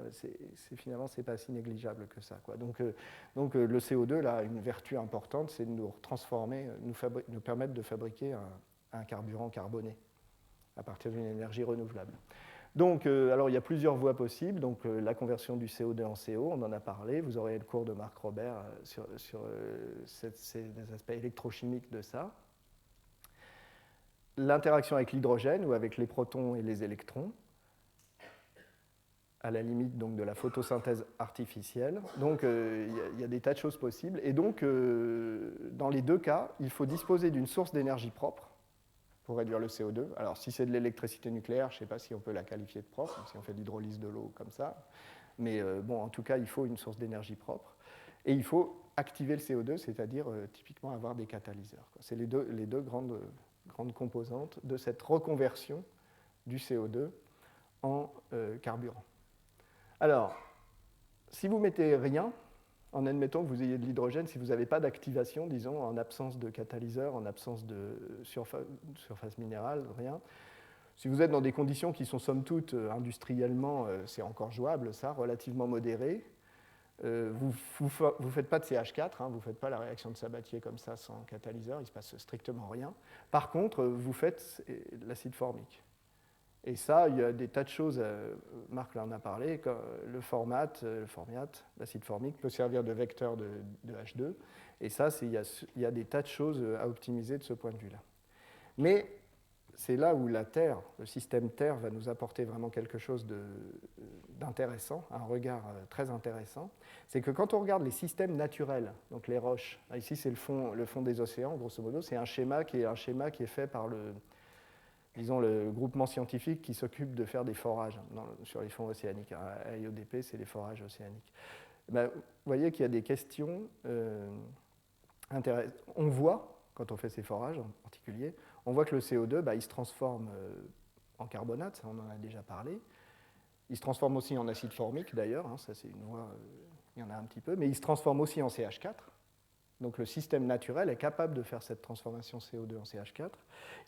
finalement, ce n'est pas si négligeable que ça, quoi. Donc, le CO2, là, a une vertu importante, c'est de nous transformer, nous permettre de fabriquer un carburant carboné à partir d'une énergie renouvelable. Donc, alors il y a plusieurs voies possibles. Donc, la conversion du CO2 en CO, on en a parlé. Vous aurez le cours de Marc Robert sur ces aspects électrochimiques de ça. L'interaction avec l'hydrogène ou avec les protons et les électrons, à la limite donc, de la photosynthèse artificielle. Donc, il y a des tas de choses possibles. Et donc, dans les deux cas, il faut disposer d'une source d'énergie propre pour réduire le CO2. Alors, si c'est de l'électricité nucléaire, je ne sais pas si on peut la qualifier de propre, si on fait de l'hydrolyse de l'eau comme ça. Mais bon, en tout cas, il faut une source d'énergie propre. Et il faut activer le CO2, c'est-à-dire typiquement avoir des catalyseurs. C'est les deux grandes composantes de cette reconversion du CO2 en carburant. Alors, si vous mettez rien, en admettant que vous ayez de l'hydrogène, si vous n'avez pas d'activation, disons, en absence de catalyseur, en absence de surface minérale, rien, si vous êtes dans des conditions qui sont somme toute industriellement, c'est encore jouable, ça, relativement modérées, vous ne faites pas de CH4, hein, vous ne faites pas la réaction de Sabatier comme ça sans catalyseur, il ne se passe strictement rien. Par contre, vous faites l'acide formique. Et ça, il y a des tas de choses, Marc en a parlé, comme le formiate, l'acide formique, peut servir de vecteur de H2. Et ça, il y a des tas de choses à optimiser de ce point de vue-là. Mais c'est là où la Terre, le système Terre, va nous apporter vraiment quelque chose d'intéressant, un regard très intéressant. C'est que quand on regarde les systèmes naturels, donc les roches, ici c'est le fond des océans, grosso modo, c'est un schéma qui est fait par le groupement scientifique qui s'occupe de faire des forages sur les fonds océaniques. À IODP, c'est les forages océaniques. Ben, vous voyez qu'il y a des questions intéressantes. On voit, quand on fait ces forages en particulier, on voit que le CO2, il se transforme en carbonate, ça on en a déjà parlé. Il se transforme aussi en acide formique d'ailleurs, hein, ça c'est une voie, il y en a un petit peu, mais il se transforme aussi en CH4. Donc le système naturel est capable de faire cette transformation CO2 en CH4.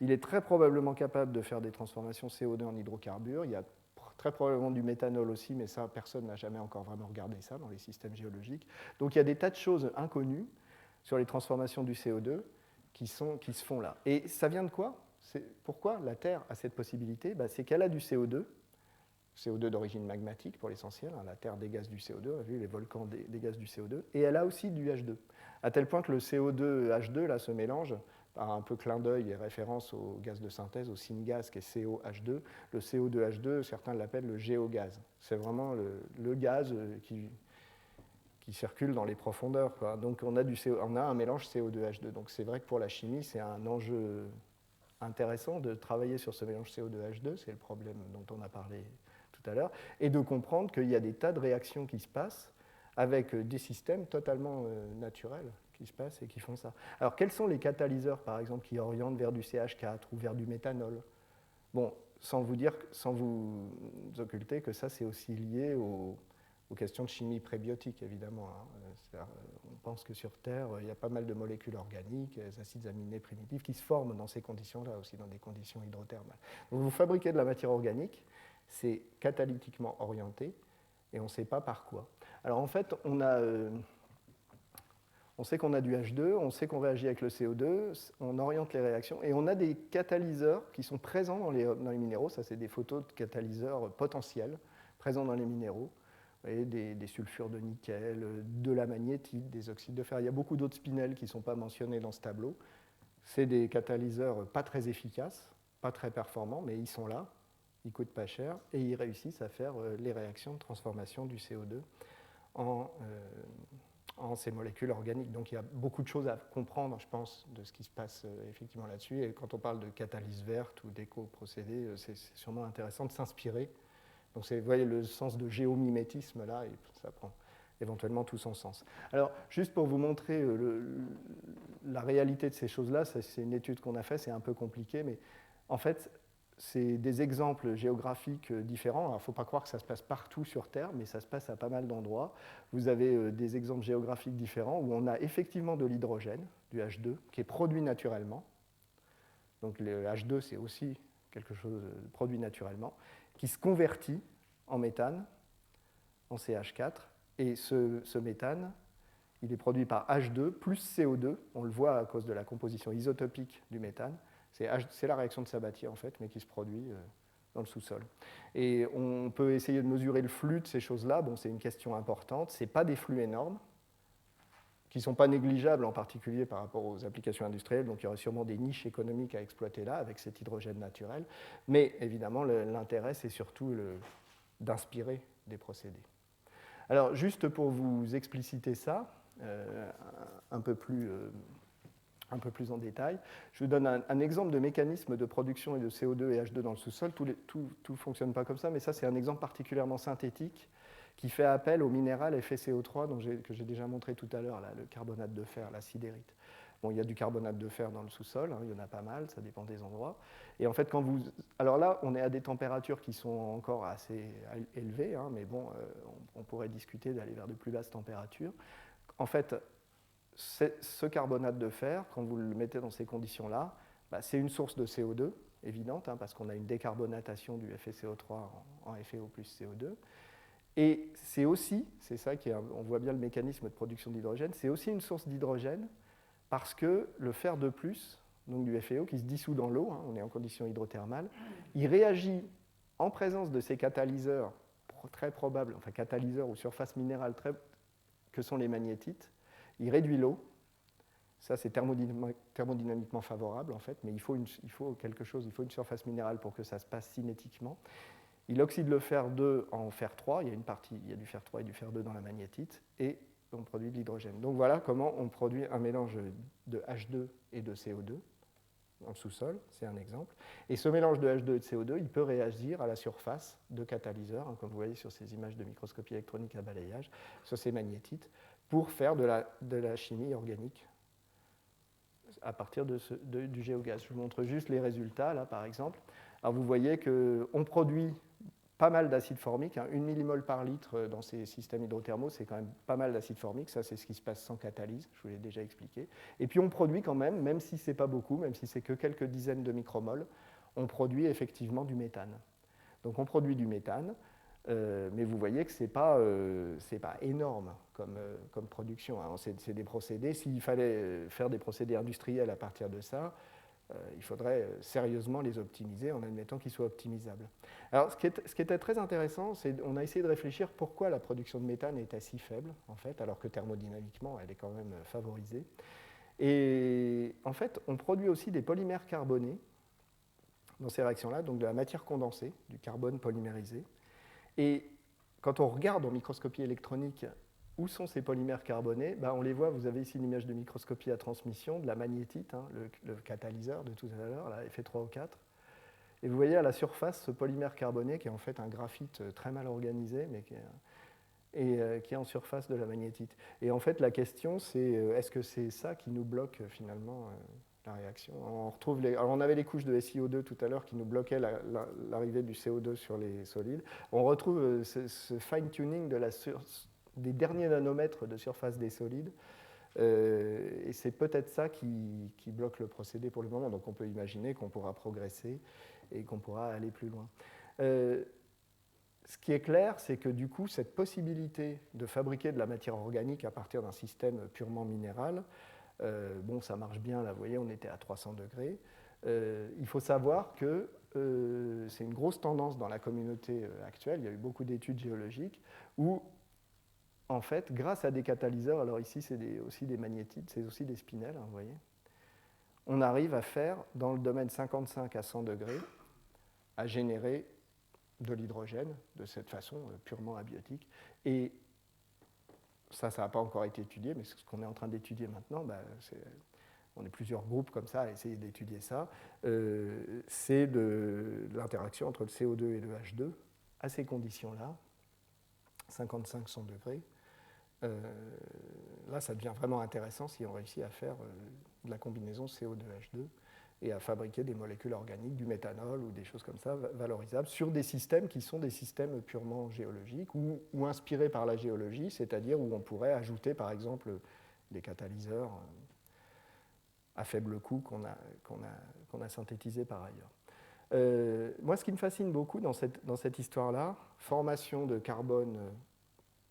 Il est très probablement capable de faire des transformations CO2 en hydrocarbures. Il y a très probablement du méthanol aussi, mais ça, personne n'a jamais encore vraiment regardé ça dans les systèmes géologiques. Donc il y a des tas de choses inconnues sur les transformations du CO2 qui se font là. Et ça vient de quoi? Pourquoi la Terre a cette possibilité? C'est qu'elle a du CO2 d'origine magmatique pour l'essentiel, hein, la Terre dégage du CO2, on a vu les volcans dégagent du CO2, et elle a aussi du H2, à tel point que le CO2 H2 là, se mélange par un peu clin d'œil et référence au gaz de synthèse, au syngaz qui est COH2. Le CO2 H2, certains l'appellent le géogaz. C'est vraiment le gaz qui circule dans les profondeurs, quoi. Donc on a un mélange CO2 H2. Donc c'est vrai que pour la chimie, c'est un enjeu intéressant de travailler sur ce mélange CO2 H2, c'est le problème dont on a parlé tout à l'heure, et de comprendre qu'il y a des tas de réactions qui se passent avec des systèmes totalement naturels qui se passent et qui font ça. Alors, quels sont les catalyseurs, par exemple, qui orientent vers du CH4 ou vers du méthanol? Bon, sans vous occulter que ça, c'est aussi lié aux questions de chimie prébiotique, évidemment. Hein. On pense que sur Terre, il y a pas mal de molécules organiques, des acides aminés primitifs, qui se forment dans ces conditions-là, aussi dans des conditions hydrothermales. Donc, vous fabriquez de la matière organique, c'est catalytiquement orienté, et on ne sait pas par quoi. Alors en fait, on sait qu'on a du H2, on sait qu'on réagit avec le CO2, on oriente les réactions, et on a des catalyseurs qui sont présents dans les minéraux, ça c'est des photos de catalyseurs potentiels présents dans les minéraux, vous voyez, des sulfures de nickel, de la magnétite, des oxydes de fer, il y a beaucoup d'autres spinels qui ne sont pas mentionnés dans ce tableau. C'est des catalyseurs pas très efficaces, pas très performants, mais ils sont là. Ils ne coûtent pas cher et ils réussissent à faire les réactions de transformation du CO2 en ces molécules organiques. Donc il y a beaucoup de choses à comprendre, je pense, de ce qui se passe effectivement là-dessus. Et quand on parle de catalyse verte ou d'éco-procédés, c'est sûrement intéressant de s'inspirer. Donc vous voyez le sens de géomimétisme là, et ça prend éventuellement tout son sens. Alors, juste pour vous montrer la réalité de ces choses-là, c'est une étude qu'on a faite, c'est un peu compliqué, mais en fait, c'est des exemples géographiques différents. Alors, il ne faut pas croire que ça se passe partout sur Terre, mais ça se passe à pas mal d'endroits. Vous avez des exemples géographiques différents où on a effectivement de l'hydrogène, du H2, qui est produit naturellement. Donc le H2, c'est aussi quelque chose produit naturellement, qui se convertit en méthane, en CH4. Et ce méthane, il est produit par H2 plus CO2. On le voit à cause de la composition isotopique du méthane. C'est la réaction de Sabatier, en fait, mais qui se produit dans le sous-sol. Et on peut essayer de mesurer le flux de ces choses-là. Bon, c'est une question importante. Ce n'est pas des flux énormes, qui ne sont pas négligeables en particulier par rapport aux applications industrielles, donc il y aurait sûrement des niches économiques à exploiter là avec cet hydrogène naturel, mais évidemment l'intérêt c'est surtout d'inspirer des procédés. Alors juste pour vous expliciter ça un peu plus en détail, je vous donne un exemple de mécanisme de production et de CO2 et H2 dans le sous-sol. Tout ne fonctionne pas comme ça, mais ça c'est un exemple particulièrement synthétique qui fait appel au minéral FeCO3 que j'ai déjà montré tout à l'heure, le carbonate de fer, la sidérite. Bon, il y a du carbonate de fer dans le sous-sol, il y en a pas mal, ça dépend des endroits. Et en fait, alors là, on est à des températures qui sont encore assez élevées, mais bon, on pourrait discuter d'aller vers de plus basses températures. En fait, ce carbonate de fer, quand vous le mettez dans ces conditions-là, c'est une source de CO2 évidente, parce qu'on a une décarbonatation du FeCO3 en FeO plus CO2. Et c'est aussi, c'est ça on voit bien le mécanisme de production d'hydrogène, c'est aussi une source d'hydrogène parce que le fer de plus, donc du FeO, qui se dissout dans l'eau, on est en condition hydrothermale, il réagit en présence de ces catalyseurs très probables, enfin catalyseurs ou surfaces minérales que sont les magnétites, il réduit l'eau. Ça, c'est thermodynamiquement favorable, en fait, mais il faut quelque chose, il faut une surface minérale pour que ça se passe cinétiquement. Il oxyde le fer 2 en fer 3, il y a du fer 3 et du fer 2 dans la magnétite, et on produit de l'hydrogène. Donc voilà comment on produit un mélange de H2 et de CO2 dans le sous-sol, c'est un exemple. Et ce mélange de H2 et de CO2, il peut réagir à la surface de catalyseurs, comme vous voyez sur ces images de microscopie électronique à balayage, sur ces magnétites, pour faire de la chimie organique à partir du géogaz. Je vous montre juste les résultats, là, par exemple. Alors vous voyez qu'on produit pas mal d'acide formique, 1 millimole par litre dans ces systèmes hydrothermaux, c'est quand même pas mal d'acide formique, ça c'est ce qui se passe sans catalyse, je vous l'ai déjà expliqué. Et puis on produit quand même si c'est pas beaucoup, même si c'est que quelques dizaines de micromoles, on produit effectivement du méthane. Donc on produit du méthane, mais vous voyez que ce n'est pas énorme comme production. C'est des procédés, s'il fallait faire des procédés industriels à partir de ça, il faudrait sérieusement les optimiser en admettant qu'ils soient optimisables. Alors, ce qui était très intéressant, c'est qu'on a essayé de réfléchir pourquoi la production de méthane était si faible, en fait, alors que thermodynamiquement, elle est quand même favorisée. Et en fait, on produit aussi des polymères carbonés dans ces réactions-là, donc de la matière condensée, du carbone polymérisé. Et quand on regarde en microscopie électronique où sont ces polymères carbonés, on les voit, vous avez ici une image de microscopie à transmission de la magnétite, le catalyseur de tout à l'heure, la Fe3O4. Et vous voyez à la surface ce polymère carboné qui est en fait un graphite très mal organisé, mais qui est en surface de la magnétite. Et en fait, la question, c'est est-ce que c'est ça qui nous bloque finalement la réaction? Alors on avait les couches de SiO2 tout à l'heure qui nous bloquaient l'arrivée du CO2 sur les solides. On retrouve ce fine-tuning des derniers nanomètres de surface des solides. Et c'est peut-être ça qui bloque le procédé pour le moment. Donc on peut imaginer qu'on pourra progresser et qu'on pourra aller plus loin. Ce qui est clair, c'est que du coup, cette possibilité de fabriquer de la matière organique à partir d'un système purement minéral, ça marche bien, là, vous voyez, on était à 300 degrés. Il faut savoir que c'est une grosse tendance dans la communauté actuelle, il y a eu beaucoup d'études géologiques, où, en fait, grâce à des catalyseurs, alors ici c'est aussi des magnétites, c'est aussi des spinels, vous voyez, on arrive à faire, dans le domaine 55 à 100 degrés, à générer de l'hydrogène de cette façon purement abiotique. Et ça n'a pas encore été étudié, mais ce qu'on est en train d'étudier maintenant, on est plusieurs groupes comme ça à essayer d'étudier ça, c'est de l'interaction entre le CO2 et le H2 à ces conditions-là, 55-100 degrés. Là, ça devient vraiment intéressant si on réussit à faire de la combinaison CO2-H2 et à fabriquer des molécules organiques, du méthanol ou des choses comme ça valorisables sur des systèmes qui sont des systèmes purement géologiques ou inspirés par la géologie, c'est-à-dire où on pourrait ajouter par exemple des catalyseurs à faible coût qu'on a synthétisés par ailleurs. Moi, ce qui me fascine beaucoup dans cette histoire-là, formation de carbone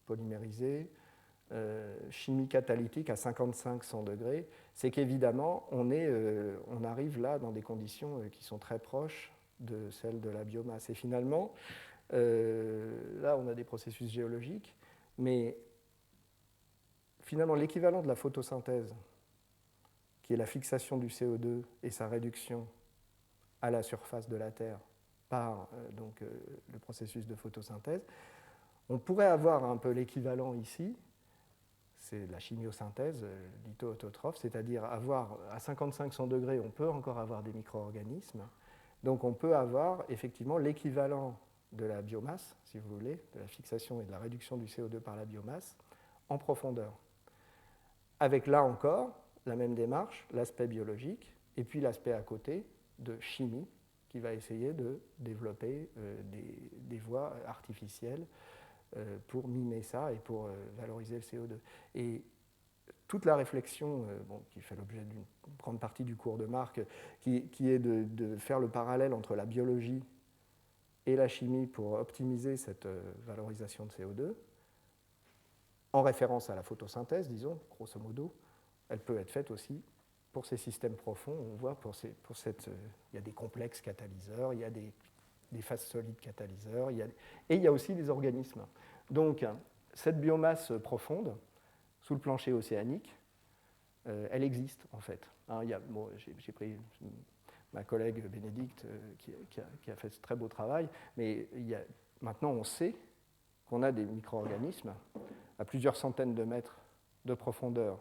polymérisé, chimie catalytique à 55-100 degrés, c'est qu'évidemment, on arrive là dans des conditions qui sont très proches de celle de la biomasse. Et finalement, là, on a des processus géologiques, mais finalement, l'équivalent de la photosynthèse, qui est la fixation du CO2 et sa réduction à la surface de la Terre par le processus de photosynthèse, on pourrait avoir un peu l'équivalent ici, c'est la chimiosynthèse, litho-autotrophe, c'est-à-dire avoir à 55-100 degrés, on peut encore avoir des micro-organismes. Donc on peut avoir effectivement l'équivalent de la biomasse, si vous voulez, de la fixation et de la réduction du CO2 par la biomasse, en profondeur. Avec là encore la même démarche, l'aspect biologique, et puis l'aspect à côté de chimie, qui va essayer de développer des voies artificielles pour mimer ça et pour valoriser le CO2. Et toute la réflexion, qui fait l'objet d'une grande partie du cours de Marc, qui est de faire le parallèle entre la biologie et la chimie pour optimiser cette valorisation de CO2, en référence à la photosynthèse, disons, grosso modo, elle peut être faite aussi pour ces systèmes profonds. On voit il y a des complexes catalyseurs, il y a des phases solides catalyseurs, et il y a aussi des organismes. Donc, cette biomasse profonde, sous le plancher océanique, elle existe en fait. J'ai pris ma collègue Bénédicte qui a fait ce très beau travail, mais maintenant on sait qu'on a des micro-organismes à plusieurs centaines de mètres de profondeur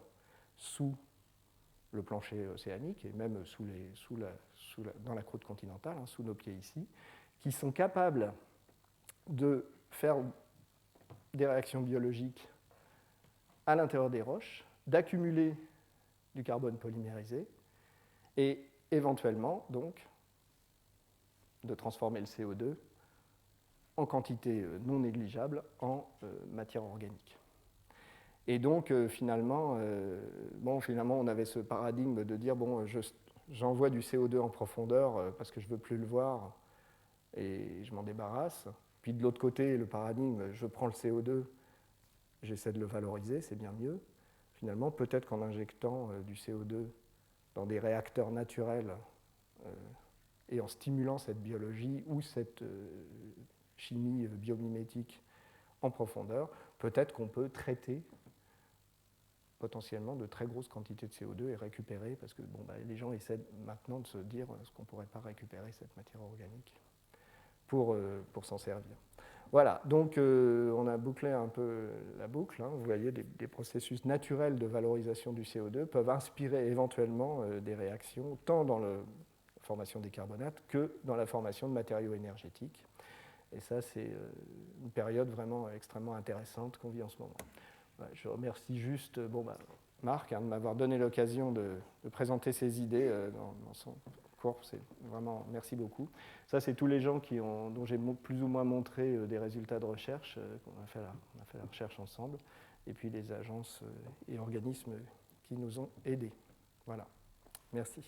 sous le plancher océanique et même dans la croûte continentale, sous nos pieds ici, qui sont capables de faire des réactions biologiques à l'intérieur des roches, d'accumuler du carbone polymérisé et éventuellement donc de transformer le CO2 en quantité non négligeable en matière organique. Et donc finalement, on avait ce paradigme de dire j'envoie du CO2 en profondeur parce que je ne veux plus le voir et je m'en débarrasse. Puis de l'autre côté, le paradigme, je prends le CO2, j'essaie de le valoriser, c'est bien mieux. Finalement, peut-être qu'en injectant du CO2 dans des réacteurs naturels et en stimulant cette biologie ou cette chimie biomimétique en profondeur, peut-être qu'on peut traiter potentiellement de très grosses quantités de CO2 et récupérer, parce que les gens essaient maintenant de se dire est-ce qu'on ne pourrait pas récupérer cette matière organique pour s'en servir. Voilà, donc on a bouclé un peu la boucle. Vous voyez, des processus naturels de valorisation du CO2 peuvent inspirer éventuellement des réactions, tant dans la formation des carbonates que dans la formation de matériaux énergétiques. Et ça, c'est une période vraiment extrêmement intéressante qu'on vit en ce moment. Je remercie juste Marc de m'avoir donné l'occasion de présenter ses idées dans son cours. C'est vraiment, merci beaucoup. Ça, c'est tous les gens dont j'ai plus ou moins montré des résultats de recherche. On a fait la recherche ensemble. Et puis les agences et organismes qui nous ont aidés. Voilà. Merci.